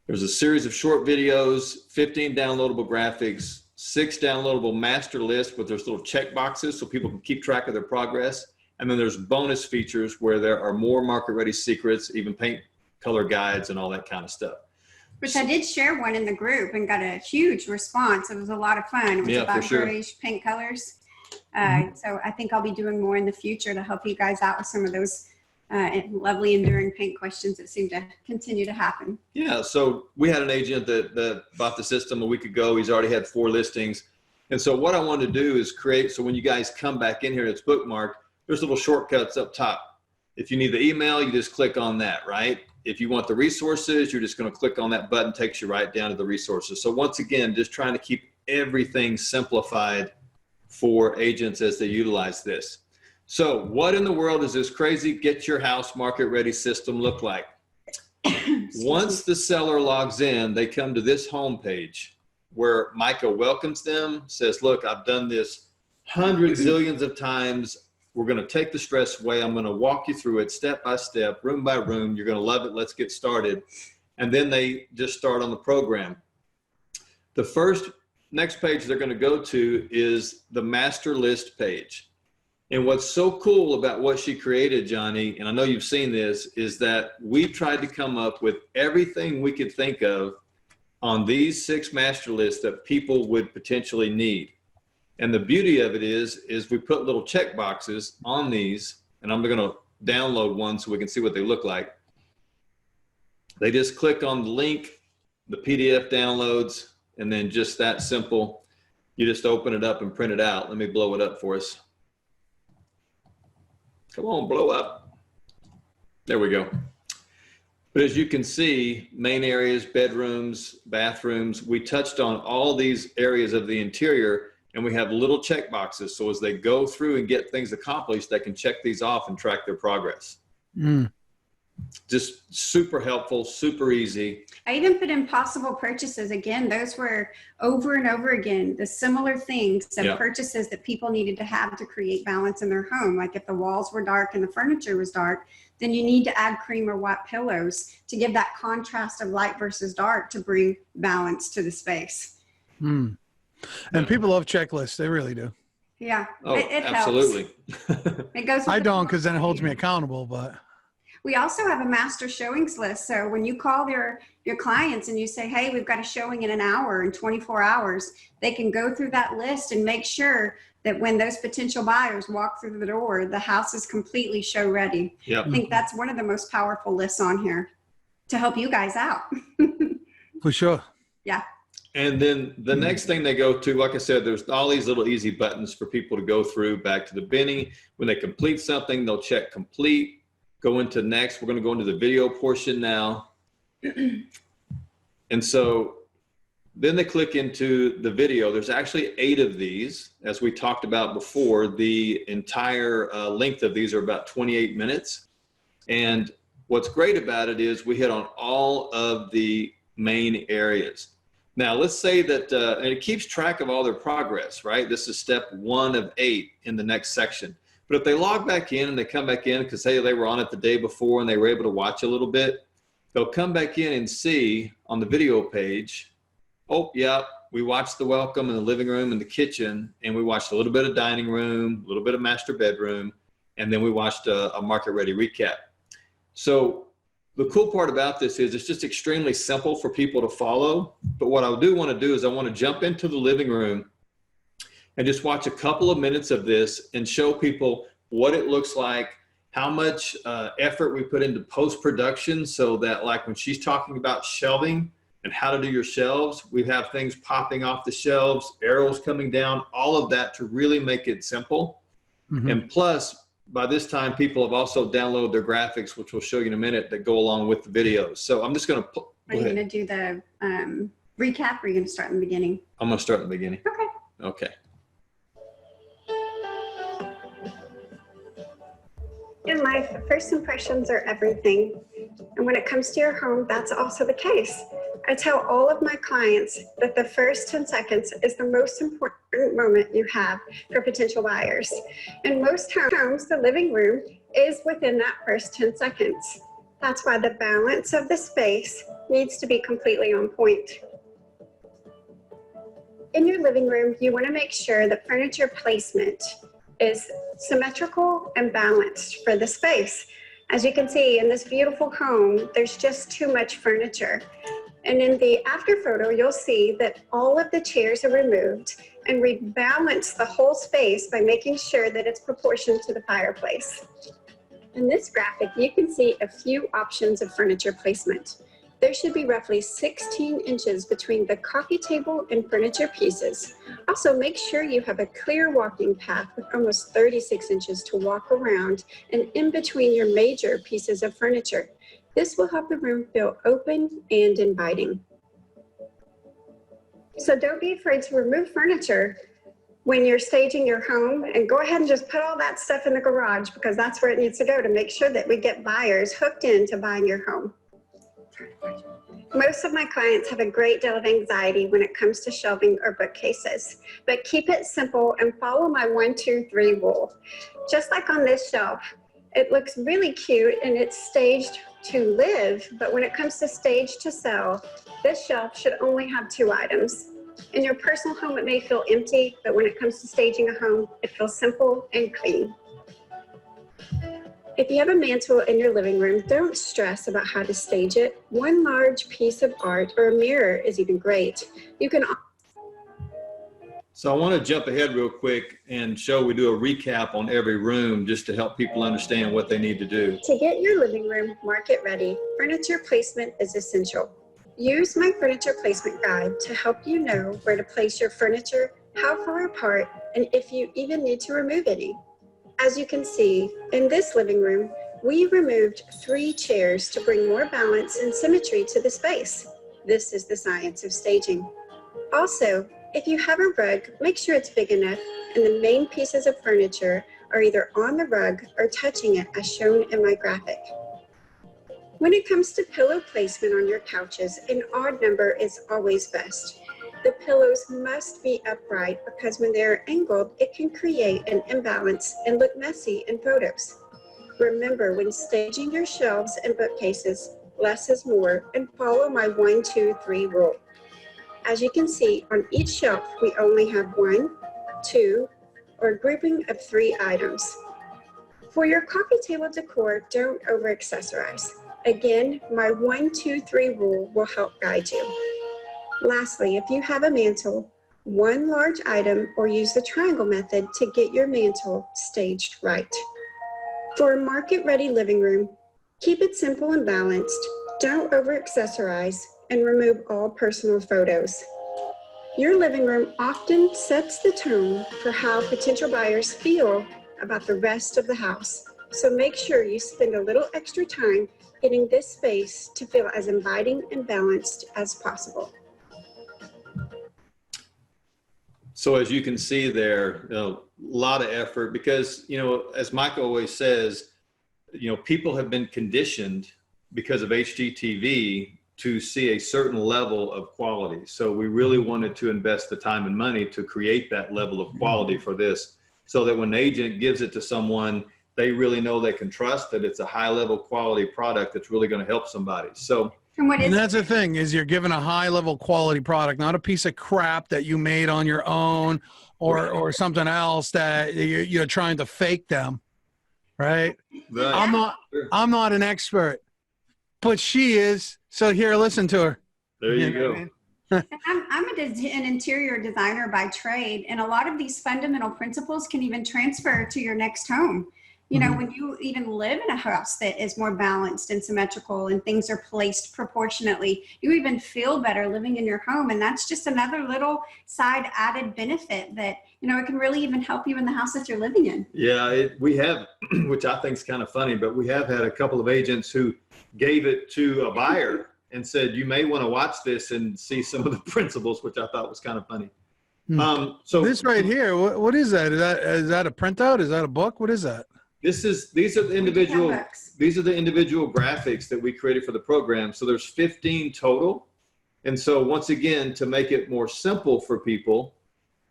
There's a series of short videos, 15 downloadable graphics, 6 downloadable master lists with those little check boxes so people can keep track of their progress. And then there's bonus features where there are more market ready secrets, even paint color guides and all that kind of stuff. Which I did share one in the group and got a huge response. It was a lot of fun. It was about beige paint colors. So I think I'll be doing more in the future to help you guys out with some of those lovely enduring paint questions that seem to continue to happen. Yeah, so we had an agent that bought the system a week ago. He's already had 4 listings. And so what I wanted to do is create, so when you guys come back in here and it's bookmarked, there's little shortcuts up top. If you need the email, you just click on that, right? If you want the resources, you're just going to click on that button, takes you right down to the resources. So once again, just trying to keep everything simplified for agents as they utilize this. So what in the world does this crazy get your house market ready system look like? Once the seller logs in, they come to this home page where Micah welcomes them, says, look, I've done this hundreds, zillions of times. We're going to take the stress away. I'm going to walk you through it step by step, room by room. You're going to love it. Let's get started. And then they just start on the program. The next page they're going to go to is the master list page. And what's so cool about what she created, Johnny, and I know you've seen this, is that we tried to come up with everything we could think of on these 6 master lists that people would potentially need. And the beauty of it is we put little check boxes on these, and I'm going to download one so we can see what they look like. They just click on the link, the PDF downloads, and then just that simple. You just open it up and print it out. Let me blow it up for us. Come on, blow up. There we go. But as you can see, main areas, bedrooms, bathrooms, we touched on all these areas of the interior, and we have little check boxes. So as they go through and get things accomplished, they can check these off and track their progress. Just super helpful, super easy. I even put in possible purchases. Again, those were over and over again, the similar things of purchases that people needed to have to create balance in their home. Like if the walls were dark and the furniture was dark, then you need to add cream or white pillows to give that contrast of light versus dark to bring balance to the space. And people love checklists. They really do. Yeah, oh, it absolutely. Helps. It goes. I don't, because then it holds me accountable, but. We also have a master showings list. So when you call your clients and you say, hey, we've got a showing in an hour, in 24 hours, they can go through that list and make sure that when those potential buyers walk through the door, the house is completely show ready. Yep. I think that's one of the most powerful lists on here to help you guys out. For sure. Yeah. And then the next thing they go to, like I said, there's all these little easy buttons for people to go through back to the Benny. When they complete something, they'll check complete. Go into next. We're going to go into the video portion now. And so then they click into the video. There's actually 8 of these. As we talked about before, the entire length of these are about 28 minutes. And what's great about it is we hit on all of the main areas. Now, let's say that, and it keeps track of all their progress, right? This is step 1 of 8 in the next section. But if they log back in and they come back in because, hey, they were on it the day before and they were able to watch a little bit, they'll come back in and see on the video page, oh, yeah, we watched the welcome in the living room and the kitchen, and we watched a little bit of dining room, a little bit of master bedroom, and then we watched a market-ready recap. So the cool part about this is it's just extremely simple for people to follow. But what I do want to do is I want to jump into the living room and just watch a couple of minutes of this and show people what it looks like, how much effort we put into post-production, so that like when she's talking about shelving and how to do your shelves, we have things popping off the shelves, arrows coming down, all of that to really make it simple. And plus, by this time, people have also downloaded their graphics, which we'll show you in a minute, that go along with the videos. So I'm just going to Are you going to do the recap, or are you going to start in the beginning? I'm going to start in the beginning. Okay. In life, first impressions are everything. And when it comes to your home, that's also the case. I tell all of my clients that the first 10 seconds is the most important moment you have for potential buyers. In most homes, the living room is within that first 10 seconds. That's why the balance of the space needs to be completely on point. In your living room, you want to make sure that furniture placement is symmetrical and balanced for the space. As you can see in this beautiful home, there's just too much furniture. And in the after photo, you'll see that all of the chairs are removed, and we balance the whole space by making sure that it's proportioned to the fireplace. In this graphic, you can see a few options of furniture placement. There should be roughly 16 inches between the coffee table and furniture pieces. Also, make sure you have a clear walking path with almost 36 inches to walk around and in between your major pieces of furniture. This will help the room feel open and inviting. So don't be afraid to remove furniture when you're staging your home, and go ahead and just put all that stuff in the garage, because that's where it needs to go to make sure that we get buyers hooked into buying your home. Most of my clients have a great deal of anxiety when it comes to shelving or bookcases, but keep it simple and follow my 1, 2, 3 rule. Just like on this shelf, it looks really cute and it's staged to live, but when it comes to stage to sell, this shelf should only have 2 items. In your personal home, it may feel empty, but when it comes to staging a home, it feels simple and clean. If you have a mantle in your living room, don't stress about how to stage it. One large piece of art or a mirror is even great. You can. So I want to jump ahead real quick and show we do a recap on every room just to help people understand what they need to do. To get your living room market ready, furniture placement is essential. Use my furniture placement guide to help you know where to place your furniture, how far apart, and if you even need to remove any. As you can see, in this living room, we removed 3 chairs to bring more balance and symmetry to the space. This is the science of staging. Also, if you have a rug, make sure it's big enough and the main pieces of furniture are either on the rug or touching it as shown in my graphic. When it comes to pillow placement on your couches, an odd number is always best. The pillows must be upright because when they're angled, it can create an imbalance and look messy in photos. Remember, when staging your shelves and bookcases, less is more and follow my 1, 2, 3 rule. As you can see, on each shelf, we only have 1, 2, or a grouping of 3 items. For your coffee table decor, don't over-accessorize. Again, my 1, 2, 3 rule will help guide you. Lastly, if you have a mantle, 1 large item or use the triangle method to get your mantle staged right. For a market-ready living room, keep it simple and balanced, don't over-accessorize, and remove all personal photos. Your living room often sets the tone for how potential buyers feel about the rest of the house, so make sure you spend a little extra time getting this space to feel as inviting and balanced as possible. So as you can see there, a lot of effort because, as Michael always says, people have been conditioned because of HGTV to see a certain level of quality. So we really wanted to invest the time and money to create that level of quality for this so that when an agent gives it to someone, they really know they can trust that it's a high level quality product that's really going to help somebody. So and that's the thing is you're given a high level quality product, not a piece of crap that you made on your own or something else that you're trying to fake them. Right. I'm not an expert, but she is. So here, listen to her. There you go. I'm an interior designer by trade, and a lot of these fundamental principles can even transfer to your next home. When you even live in a house that is more balanced and symmetrical and things are placed proportionately, you even feel better living in your home. And that's just another little side added benefit that, it can really even help you in the house that you're living in. Yeah, we have, which I think is kind of funny, but we have had a couple of agents who gave it to a buyer and said, you may want to watch this and see some of the principles, which I thought was kind of funny. So this right here, what is that? Is that a printout? Is that a book? What is that? These are the individual graphics that we created for the program. So there's 15 total. And so once again, to make it more simple for people,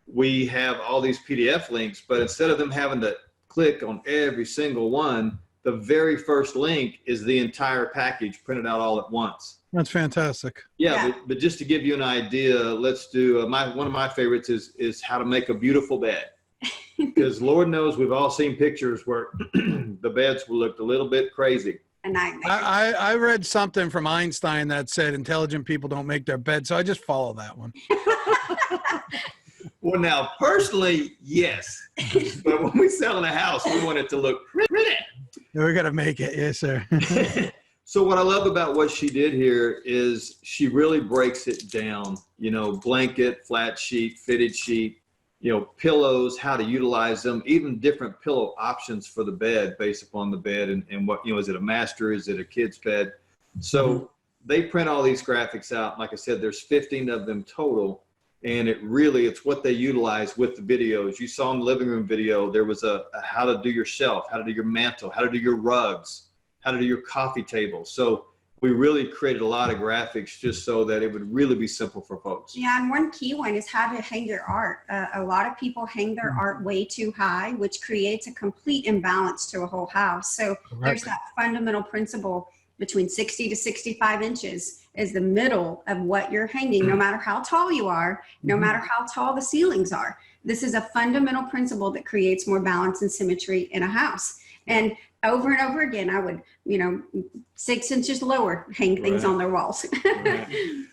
we have all these PDF links, but instead of them having to click on every single one, the very first link is the entire package printed out all at once. That's fantastic. Yeah. But just to give you an idea, let's do one of my favorites is how to make a beautiful bed. Because Lord knows we've all seen pictures where the beds looked a little bit crazy. I read something from Einstein that said intelligent people don't make their bed, so I just follow that one. Well, now, personally, yes. But when we sell in a house, we want it to look pretty. We're going to make it. Yes, sir. So what I love about what she did here is she really breaks it down, blanket, flat sheet, fitted sheet, pillows, how to utilize them, even different pillow options for the bed based upon the bed and what, is it a master? Is it a kid's bed? So they print all these graphics out. Like I said, there's 15 of them total. And it's what they utilize with the videos. You saw in the living room video, there was a how to do your shelf, how to do your mantle, how to do your rugs, how to do your coffee table. So we really created a lot of graphics just so that it would really be simple for folks. Yeah, and one key one is how to hang your art. A lot of people hang their art way too high, which creates a complete imbalance to a whole house. So there's that fundamental principle between 60 to 65 inches is the middle of what you're hanging, no matter how tall you are, no matter how tall the ceilings are. This is a fundamental principle that creates more balance and symmetry in a house. And over and over again, I would, 6 inches lower, hang things on their walls.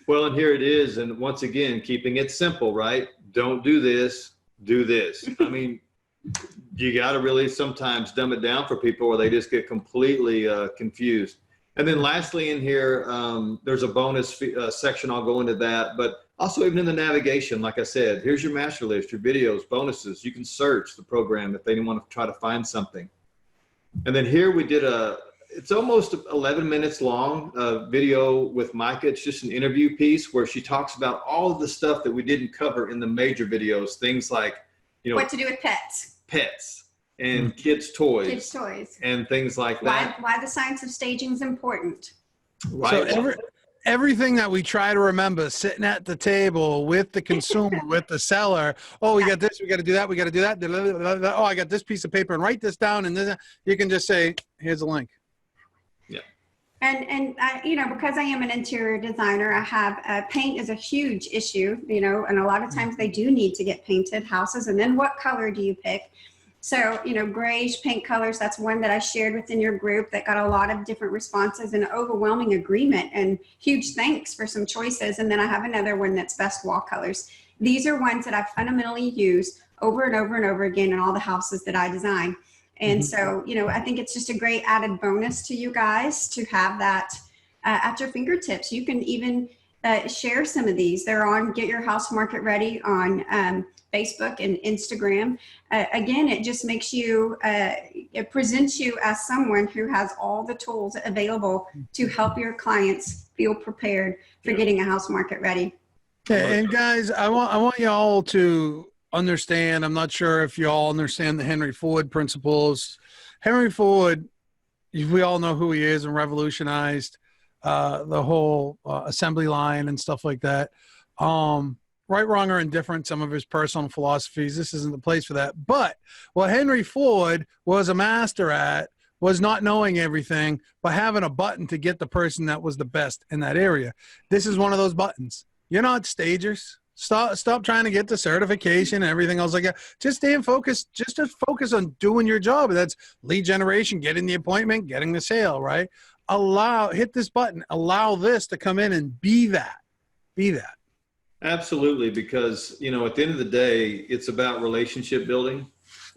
Well, and here it is. And once again, keeping it simple, right? Don't do this, do this. I mean, you got to really sometimes dumb it down for people or they just get completely confused. And then lastly in here, there's a bonus section. I'll go into that. But also even in the navigation, like I said, here's your master list, your videos, bonuses. You can search the program if they want to try to find something. And then here we did it's almost 11 minutes long video with Micah. It's just an interview piece where she talks about all of the stuff that we didn't cover in the major videos. Things like, what to do with pets and kids' toys. Kids' toys. And things like that. Why the science of staging is important. Right. So everything that we try to remember sitting at the table with the consumer, with the seller. Oh, we got this, we got to do that, we got to do that. Oh, I got this piece of paper and write this down. And then you can just say, here's a link. Yeah. And because I am an interior designer, I have paint is a huge issue, and a lot of times they do need to get painted houses. And then what color do you pick? So, grayish paint colors, that's one that I shared within your group that got a lot of different responses and overwhelming agreement and huge thanks for some choices. And then I have another one that's best wall colors. These are ones that I fundamentally use over and over and over again in all the houses that I design. And so, I think it's just a great added bonus to you guys to have that at your fingertips. You can even share some of these. They're on Get Your House Market Ready on Facebook and Instagram. Again, it just makes you, it presents you as someone who has all the tools available to help your clients feel prepared for getting a house market ready. Okay, and guys, I want you all to understand, I'm not sure if you all understand the Henry Ford principles. Henry Ford, we all know who he is and revolutionized the whole assembly line and stuff like that. Right, wrong, or indifferent, some of his personal philosophies. This isn't the place for that. But what Henry Ford was a master at was not knowing everything, but having a button to get the person that was the best in that area. This is one of those buttons. You're not stagers. Stop trying to get the certification and everything else like that. Just stay focused. Just focus on doing your job. That's lead generation, getting the appointment, getting the sale, right? Hit this button. Allow this to come in and be that. Be that. Absolutely, because, at the end of the day, it's about relationship building,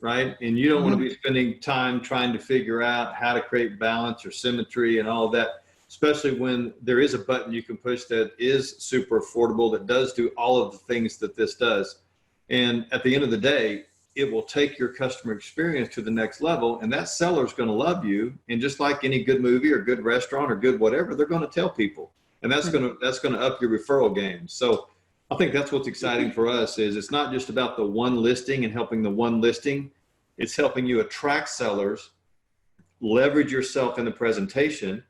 right? And you don't want to be spending time trying to figure out how to create balance or symmetry and all of that, especially when there is a button you can push that is super affordable, that does do all of the things that this does. And at the end of the day, it will take your customer experience to the next level, and that seller is going to love you. And just like any good movie or good restaurant or good whatever, they're going to tell people, and that's going to up your referral game. So I think that's what's exciting for us is it's not just about the one listing and helping the one listing. It's helping you attract sellers, leverage yourself in the presentation,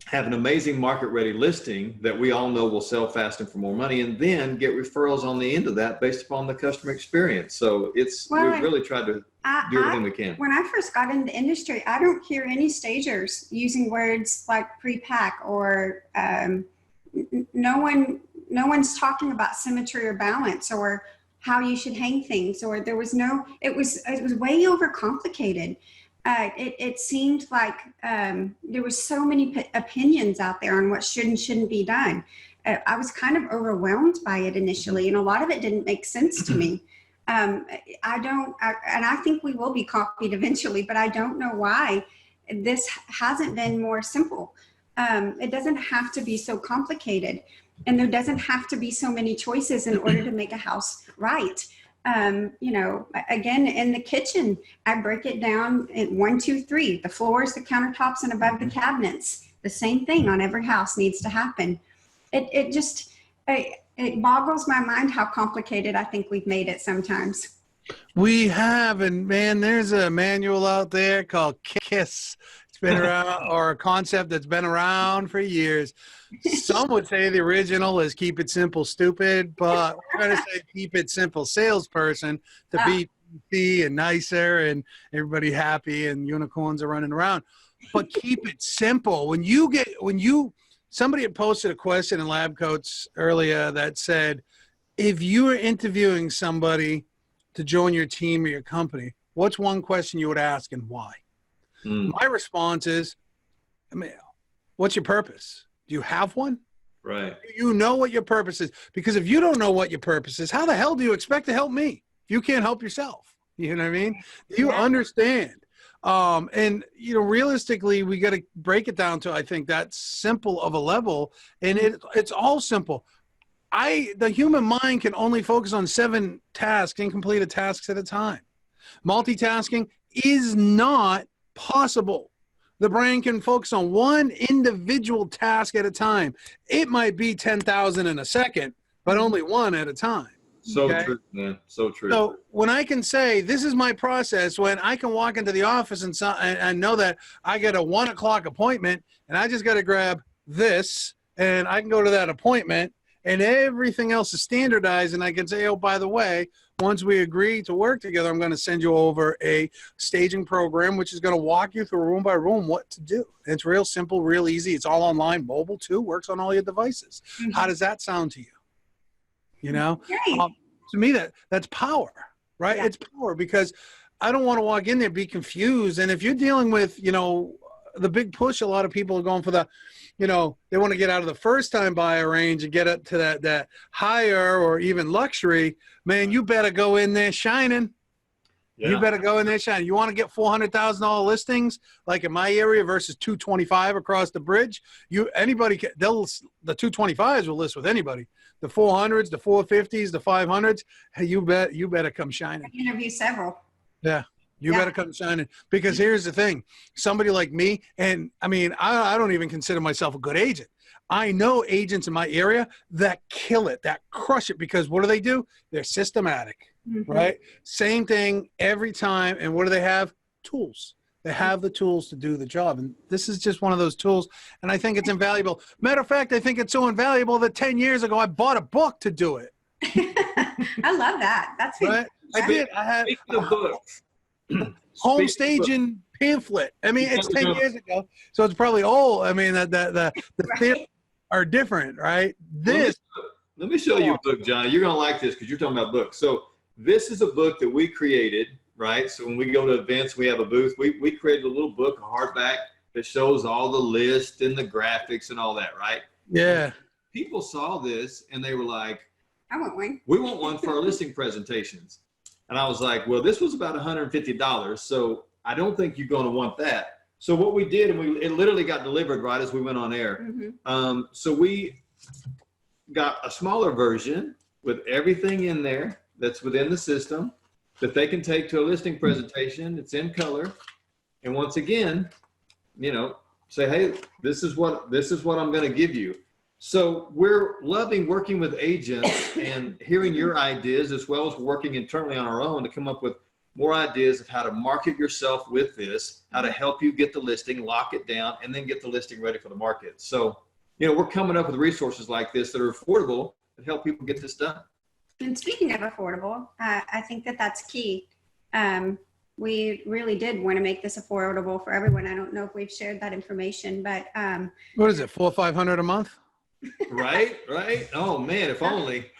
have an amazing market ready listing that we all know will sell fast and for more money, and then get referrals on the end of that based upon the customer experience. So we've really tried to do everything we can. When I first got into the industry, I don't hear any stagers using words like pre-pack or no one's talking about symmetry or balance or how you should hang things, or it was way overcomplicated. It seemed like there was so many opinions out there on what should and shouldn't be done. I was kind of overwhelmed by it initially, and a lot of it didn't make sense to me. And I think we will be copied eventually, but I don't know why this hasn't been more simple. It doesn't have to be so complicated, and there doesn't have to be so many choices in order to make a house right. Again, in the kitchen, I break it down in 1, 2, 3, the floors, the countertops, and above the cabinets. The same thing on every house needs to happen. It boggles my mind how complicated I think we've made it sometimes. We have, and man, there's a manual out there called KISS. It's been around, or a concept that's been around for years. Some would say the original is keep it simple, stupid, but we're going to say keep it simple, salesperson, to be PC and nicer and everybody happy and unicorns are running around. But keep it simple. Somebody had posted a question in Lab Coats earlier that said, if you were interviewing somebody to join your team or your company, what's one question you would ask and why? My response is, what's your purpose? Do you have one? Right. Do you know what your purpose is? Because if you don't know what your purpose is, how the hell do you expect to help me if you can't help yourself? You know what I mean? Do you understand? And, realistically, we got to break it down to, I think, that simple of a level. And it's all simple. The human mind can only focus on 7 tasks, incompleted tasks at a time. Multitasking is not possible. The brain can focus on one individual task at a time. It might be 10,000 in a second, but only one at a time. So true, man. So true. So when I can say, this is my process, when I can walk into the office and know that I get a 1 o'clock appointment and I just got to grab this and I can go to that appointment and everything else is standardized, and I can say, oh, by the way, once we agree to work together, I'm going to send you over a staging program, which is going to walk you through room by room what to do. And it's real simple, real easy. It's all online, mobile too, works on all your devices. Mm-hmm. How does that sound to you? To me, that's power, right? Yeah. It's power, because I don't want to walk in there and be confused. And if you're dealing with, the big push, a lot of people are going for the, they want to get out of the first time buyer range and get up to that higher or even luxury. Man, you better go in there shining. Yeah. You better go in there shining. You want to get $400,000 listings like in my area versus 225 across the bridge. The 225s will list with anybody. The 400s, the 450s, the 500s. Hey, you better come shining. I interview several. Yeah. You better come shining, because here's the thing. Somebody like me, and I don't even consider myself a good agent. I know agents in my area that kill it, that crush it, because what do? They're systematic, right? Same thing every time. And what do they have? Tools. They have the tools to do the job. And this is just one of those tools. And I think it's invaluable. Matter of fact, I think it's so invaluable that 10 years ago, I bought a book to do it. I love that. That's right. I did. I had the books. Home staging pamphlet. It's 10 years ago, so it's probably old. The themes are different, right? Let me show you a book, Johnny. You're gonna like this because you're talking about books. So this is a book that we created, right? So when we go to events, we have a booth. We created a little book, a hardback, that shows all the lists and the graphics and all that, right? Yeah. People saw this and they were like, I want one. We want one for our listing presentations. And I was like, well, this was about $150, so I don't think you're going to want that. So what we did, and it literally got delivered right as we went on air. Mm-hmm. So we got a smaller version with everything in there that's within the system that they can take to a listing presentation. It's in color. And once again, say, hey, this is what I'm going to give you. So we're loving working with agents and hearing your ideas, as well as working internally on our own to come up with more ideas of how to market yourself with this, how to help you get the listing, lock it down, and then get the listing ready for the market. So, we're coming up with resources like this that are affordable that help people get this done. And speaking of affordable, I think that's key. We really did want to make this affordable for everyone. I don't know if we've shared that information, but what is it, $400 or $500 a month? Right. Oh man, if only.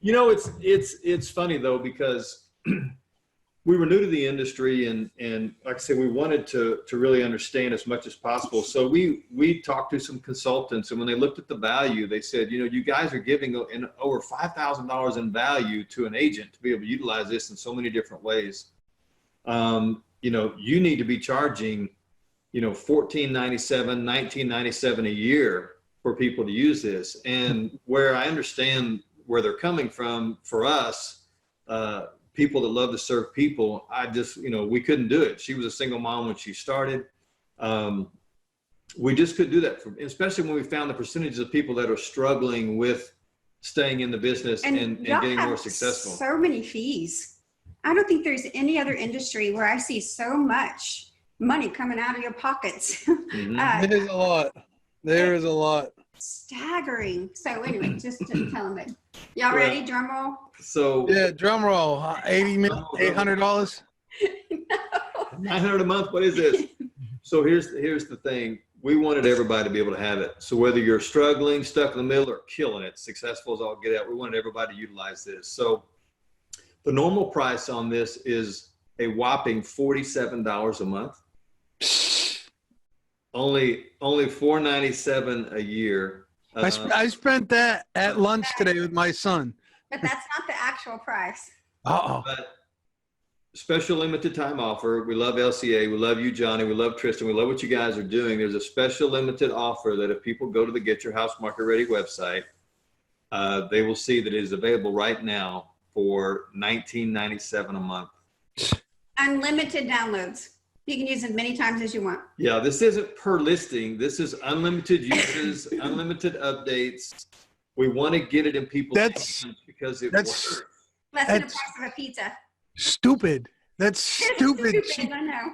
It's funny though, because we were new to the industry and like I said, we wanted to really understand as much as possible. So we talked to some consultants, and when they looked at the value, they said, you guys are giving over $5,000 in value to an agent to be able to utilize this in so many different ways. You need to be charging, $1,497, $1,997 a year for people to use this. And where I understand where they're coming from, for us, people that love to serve people, I just, we couldn't do it. She was a single mom when she started. We just couldn't do that, especially when we found the percentages of people that are struggling with staying in the business and getting more successful. So many fees. I don't think there's any other industry where I see so much money coming out of your pockets. Mhm. There's a lot. There is a lot. Staggering. So anyway, just to tell them it. Y'all ready? Drum roll. So Yeah, drum roll. $800. $900 a month. What is this? So here's the thing. We wanted everybody to be able to have it. So whether you're struggling, stuck in the middle, or killing it, successful as all get out, we wanted everybody to utilize this. So the normal price on this is a whopping $47 a month. Only $497 a year. I spent that at lunch today with my son. But that's not the actual price. Uh-oh. But special limited time offer. We love LCA. We love you, Johnny. We love Tristan. We love what you guys are doing. There's a special limited offer that if people go to the Get Your House Market Ready website, they will see that it is available right now for $19.97 a month. Unlimited downloads. You can use it many times as you want. Yeah, this isn't per listing. This is unlimited uses, unlimited updates. We want to get it in people's hands because it works. Less than the price of a pizza. Stupid. That's stupid. I know.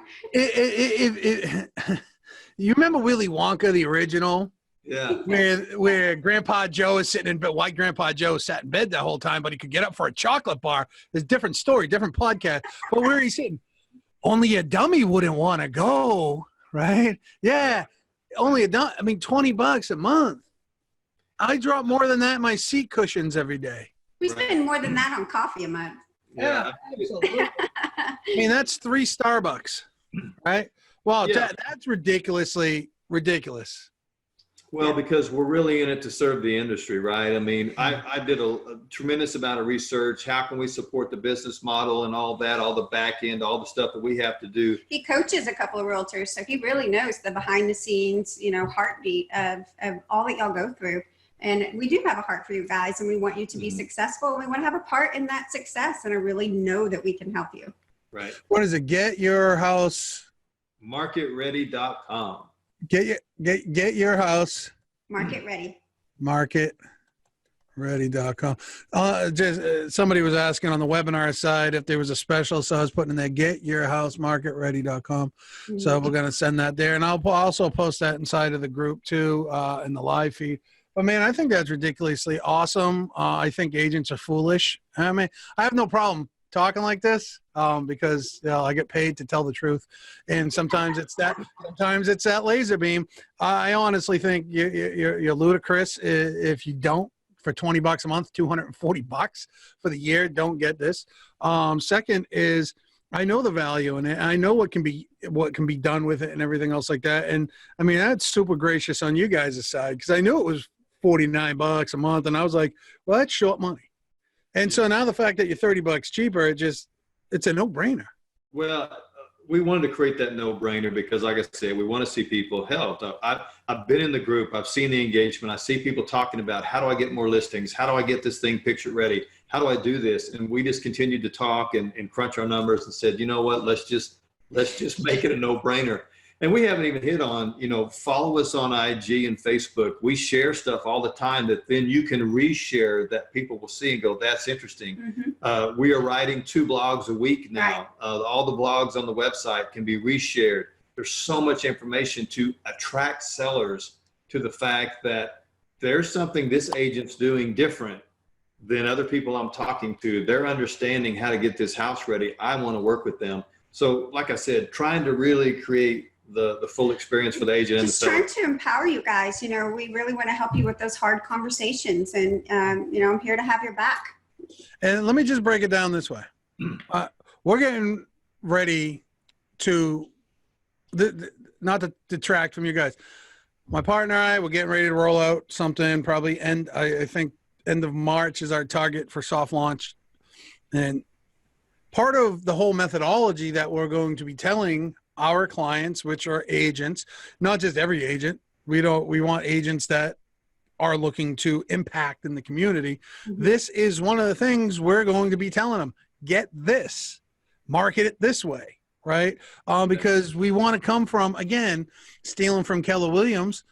You remember Willy Wonka, the original? Yeah. Where Grandpa Joe is sitting in bed. Why Grandpa Joe sat in bed that whole time, but he could get up for a chocolate bar. There's a different story, different podcast. But where he's sitting, only a dummy wouldn't want to go, right? Yeah. Only a dummy. I mean, $20 a month. I drop more than that in my seat cushions every day. We spend more than that on coffee a month. Yeah. Absolutely. I mean, that's 3 Starbucks, right? Well, Yeah. that's ridiculously ridiculous. Well, because we're really in it to serve the industry, right? I mean, I did a tremendous amount of research. How can we support the business model and all that, all the back end, all the stuff that we have to do? He coaches a couple of realtors, so he really knows the behind the scenes, heartbeat of all that y'all go through. And we do have a heart for you guys, and we want you to be successful. We want to have a part in that success, and I really know that we can help you. Right. What is it? Get your house. MarketReady.com. Get your house. Market ready. MarketReady.com. Somebody was asking on the webinar side if there was a special, so I was putting in there, get your house, marketready.com. So we're going to send that there. And I'll also post that inside of the group too, in the live feed. But man, I think that's ridiculously awesome. I think agents are foolish. I mean, I have no problem talking like this because I get paid to tell the truth, and sometimes it's that laser beam. I honestly think you're ludicrous if you don't. For $20 a month, $240 for the year, don't get this. Second is, I know the value in it. I know what can be done with it and everything else like that. And I mean, that's super gracious on you guys' side, because I knew it was $49 a month, and I was like, well, that's short money. And so now the fact that you're $30 cheaper, it's a no-brainer. Well, we wanted to create that no-brainer because, like I said, we want to see people helped. I've been in the group. I've seen the engagement. I see people talking about, how do I get more listings? How do I get this thing picture ready? How do I do this? And we just continued to talk and crunch our numbers and said, you know what, let's just make it a no-brainer. And we haven't even hit on, follow us on IG and Facebook. We share stuff all the time that then you can reshare that people will see and go, that's interesting. We are writing 2 blogs a week now. Right. All the blogs on the website can be reshared. There's so much information to attract sellers to the fact that there's something this agent's doing different than other people I'm talking to. They're understanding how to get this house ready. I want to work with them. So like I said, trying to really create the full experience for the agent and the Just seller. trying to empower you guys. We really want to help you with those hard conversations, and I'm here to have your back. And let me just break it down this way. We're getting ready to, not to detract from you guys. My partner and I, we're getting ready to roll out something probably I think end of March is our target for soft launch. And part of the whole methodology that we're going to be telling our clients, which are agents, not just every agent. We want agents that are looking to impact in the community. This is one of the things we're going to be telling them. Get this, market it this way, right? Because we want to come from, again, stealing from Keller Williams.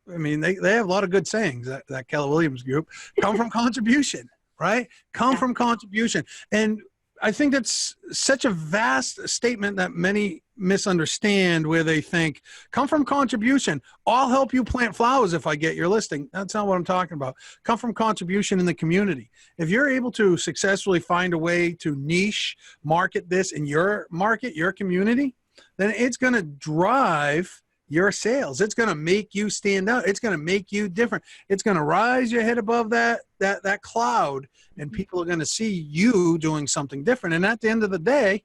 I mean, they have a lot of good sayings, that Keller Williams group. Come from contribution, right? Come from contribution. And I think that's such a vast statement that many misunderstand, where they think, come from contribution. I'll help you plant flowers if I get your listing. That's not what I'm talking about. Come from contribution in the community. If you're able to successfully find a way to niche market this in your market, your community, then it's going to drive your sales. It's going to make you stand out. It's going to make you different. It's going to rise your head above that cloud, and people are going to see you doing something different. And at the end of the day,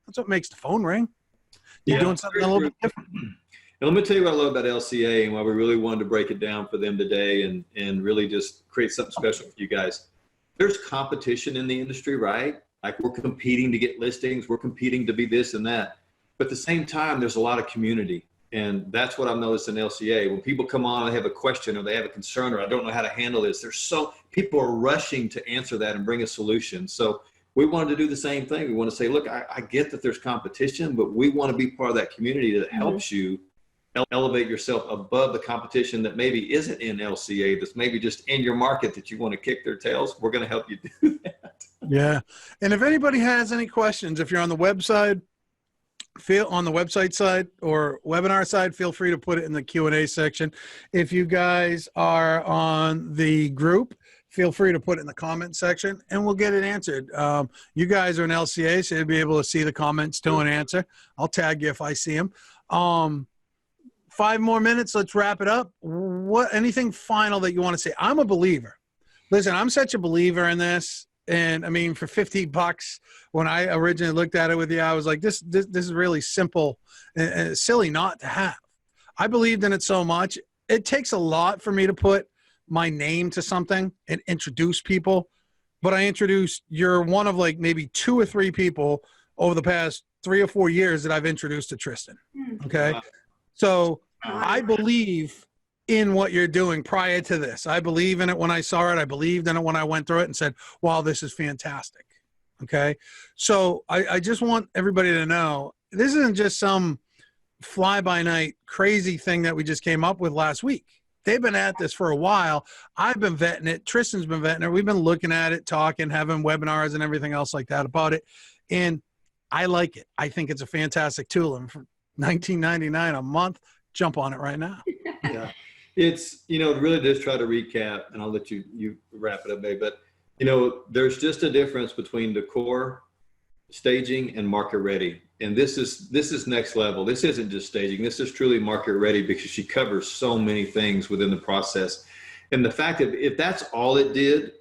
that's what makes the phone ring. You're doing something a little bit different. And let me tell you what I love about LCA and why we really wanted to break it down for them today and really just create something special for you guys. There's competition in the industry, right? Like, we're competing to get listings. We're competing to be this and that. But at the same time, there's a lot of community. And that's what I've noticed in LCA. When people come on and they have a question or they have a concern or I don't know how to handle this, people are rushing to answer that and bring a solution. So we wanted to do the same thing. We want to say, look, I get that there's competition, but we want to be part of that community that helps you elevate yourself above the competition that maybe isn't in LCA, that's maybe just in your market that you want to kick their tails. We're going to help you do that. Yeah. And if anybody has any questions, if you're on the website, on the website side or webinar side, feel free to put it in the Q&A section. If you guys are on the group, feel free to put it in the comment section and we'll get it answered. You guys are in LCA, so you'll be able to see the comments too and answer. I'll tag you if I see them. 5 more minutes. Let's wrap it up. Anything final that you want to say? I'm a believer. Listen, I'm such a believer in this. And I mean, for $50, when I originally looked at it with you, I was like, this is really simple and silly not to have. I believed in it so much. It takes a lot for me to put my name to something and introduce people. But you're one of like maybe 2 or 3 people over the past 3 or 4 years that I've introduced to Tristan. Okay. So I believe in what you're doing prior to this. I believe in it when I saw it. I believed in it when I went through it and said, wow, this is fantastic. Okay. So I just want everybody to know, this isn't just some fly by night crazy thing that we just came up with last week. They've been at this for a while. I've been vetting it. Tristan's been vetting it. We've been looking at it, talking, having webinars and everything else like that about it. And I like it. I think it's a fantastic tool. And for $19.99 a month, jump on it right now. Yeah. It's, really just try to recap, and I'll let you wrap it up, babe. But, there's just a difference between decor, staging, and market ready. And this is next level. This isn't just staging. This is truly market ready because she covers so many things within the process. And the fact that if that's all it did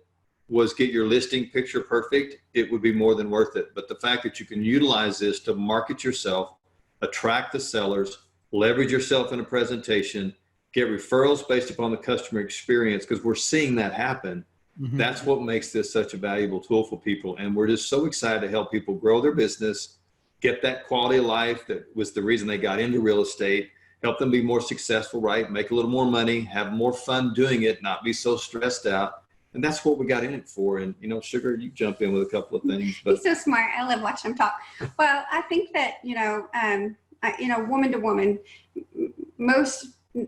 was get your listing picture perfect, it would be more than worth it. But the fact that you can utilize this to market yourself, attract the sellers, leverage yourself in a presentation, get referrals based upon the customer experience, because we're seeing that happen. Mm-hmm. That's what makes this such a valuable tool for people. And we're just so excited to help people grow their business, get that quality of life that was the reason they got into real estate, help them be more successful, right? Make a little more money, have more fun doing it, not be so stressed out. And that's what we got in it for. And, Sugar, you jump in with a couple of things. But he's so smart. I love watching him talk. Well, I think that, woman to woman,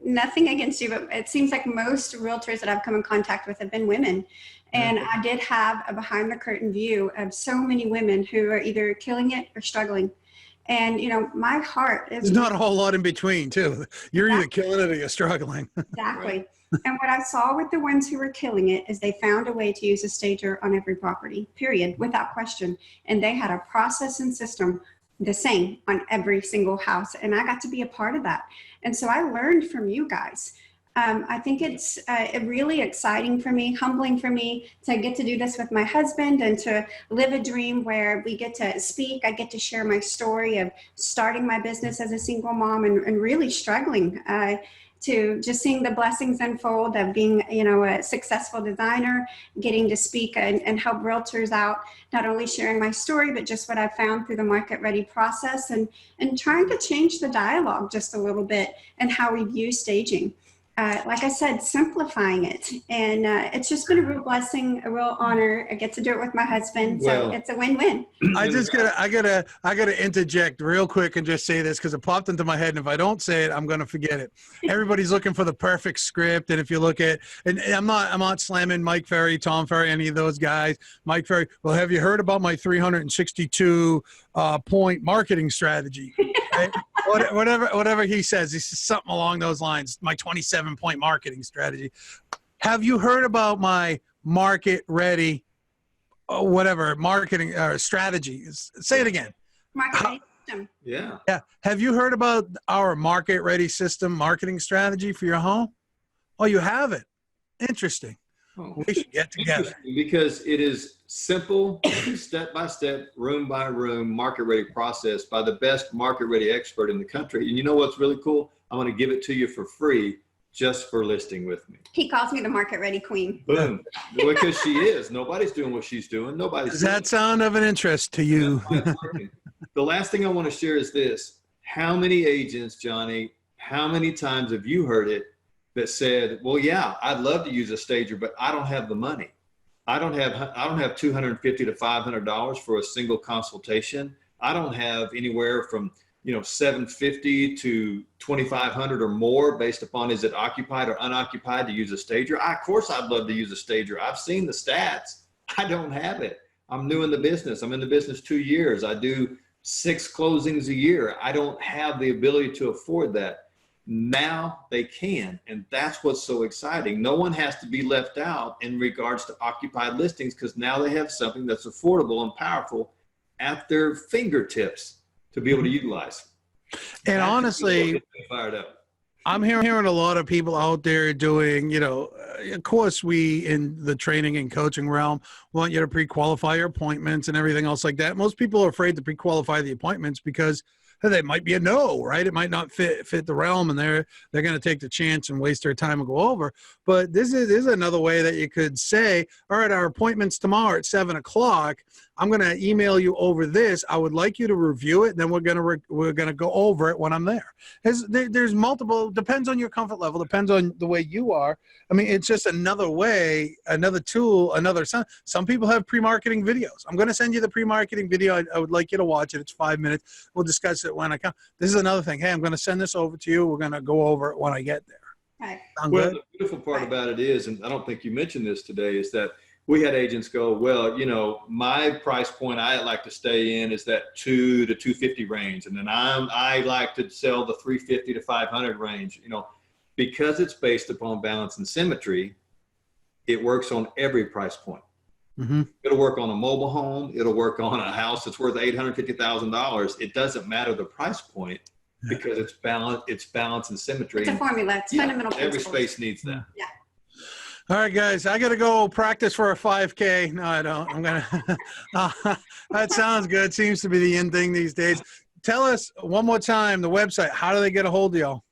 nothing against you, but it seems like most realtors that I've come in contact with have been women. And I did have a behind the curtain view of so many women who are either killing it or struggling. And, my heart is— There's not a whole lot in between, too. You're either killing it or you're struggling. Exactly. And what I saw with the ones who were killing it is they found a way to use a stager on every property, period, without question. And they had a process and system the same on every single house. And I got to be a part of that. And so I learned from you guys. I think it's really exciting for me, humbling for me to get to do this with my husband and to live a dream where we get to speak. I get to share my story of starting my business as a single mom and really struggling to just seeing the blessings unfold of being, a successful designer, getting to speak and help realtors out, not only sharing my story, but just what I found through the market ready process and trying to change the dialogue just a little bit and how we view staging. like I said, simplifying it. And it's just been a real blessing, a real honor. I get to do it with my husband. So it's a win-win. I gotta interject real quick and just say this because it popped into my head. And if I don't say it, I'm going to forget it. Everybody's looking for the perfect script. And if you look at, and I'm not slamming Mike Ferry, Tom Ferry, any of those guys. Mike Ferry, well, have you heard about my 362 point marketing strategy? Right? Whatever he says something along those lines. My 27-point marketing strategy. Have you heard about my market ready, whatever marketing strategy? Say it again. Marketing system. Yeah. Yeah. Have you heard about our market ready system marketing strategy for your home? Oh, you haven't. Interesting. Oh. We should get together. Because it is simple, step by step, room by room, market ready process by the best market ready expert in the country. And you know what's really cool? I'm going to give it to you for free just for listing with me. He calls me the market ready queen. Boom. Because she is. Nobody's doing what she's doing. Does that sound of an interest to you? The last thing I want to share is this. How many agents, Johnny, how many times have you heard it that said, well, yeah, I'd love to use a stager, but I don't have the money. I don't have $250 to $500 for a single consultation. I don't have anywhere from, $750 to $2,500 or more based upon is it occupied or unoccupied to use a stager. Of course, I'd love to use a stager. I've seen the stats. I don't have it. I'm new in the business. I'm in the business 2 years. I do 6 closings a year. I don't have the ability to afford that. Now they can, and that's what's so exciting. No one has to be left out in regards to occupied listings because now they have something that's affordable and powerful at their fingertips to be able to utilize. And honestly, fired up. I'm hearing a lot of people out there doing, of course, we in the training and coaching realm want you to pre-qualify your appointments and everything else like that. Most people are afraid to pre-qualify the appointments because they might be a no, right? It might not fit the realm, and they're going to take the chance and waste their time and go over. But this is another way that you could say, all right, our appointment's tomorrow at 7:00. I'm going to email you over this. I would like you to review it, and then we're going to go over it when I'm there. There's multiple, depends on your comfort level, depends on the way you are. I mean, it's just another way, another tool, some people have pre-marketing videos. I'm going to send you the pre-marketing video. I would like you to watch it. It's 5 minutes. We'll discuss it when I come. This is another thing. Hey, I'm going to send this over to you. We're going to go over it when I get there. Right. Well, the beautiful part about it is, and I don't think you mentioned this today, is that we had agents go, well, my price point I like to stay in is that 2 to 250 range. And then I like to sell the 350 to 500 range, because it's based upon balance and symmetry. It works on every price point. Mm-hmm. It'll work on a mobile home. It'll work on a house that's worth $850,000. It doesn't matter the price point because it's balance and symmetry. It's a formula. It's fundamental principles. Every space needs that. Yeah. All right, guys, I got to go practice for a 5K. No, I don't. I'm going to. That sounds good. Seems to be the in thing these days. Tell us one more time, the website. How do they get a hold of y'all?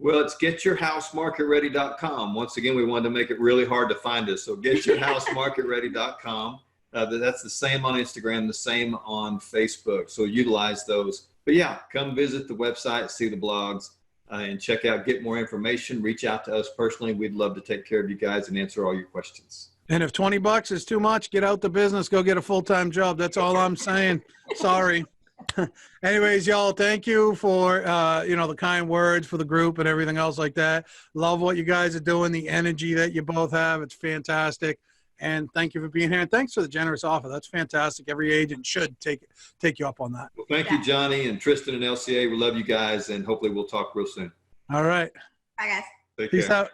Well, it's getyourhousemarketready.com. Once again, we wanted to make it really hard to find us. So getyourhousemarketready.com. That's the same on Instagram, the same on Facebook. So utilize those. But yeah, come visit the website, see the blogs, and check out, get more information, reach out to us personally. We'd love to take care of you guys and answer all your questions. And if $20 is too much, get out the business, go get a full-time job. That's all I'm saying. Sorry. Anyways, y'all, thank you for, the kind words for the group and everything else like that. Love what you guys are doing, the energy that you both have. It's fantastic. And thank you for being here. And thanks for the generous offer. That's fantastic. Every agent should take you up on that. Well, thank you, Johnny and Tristan and LCA. We love you guys, and hopefully we'll talk real soon. All right. Bye, guys. Take Peace care. out.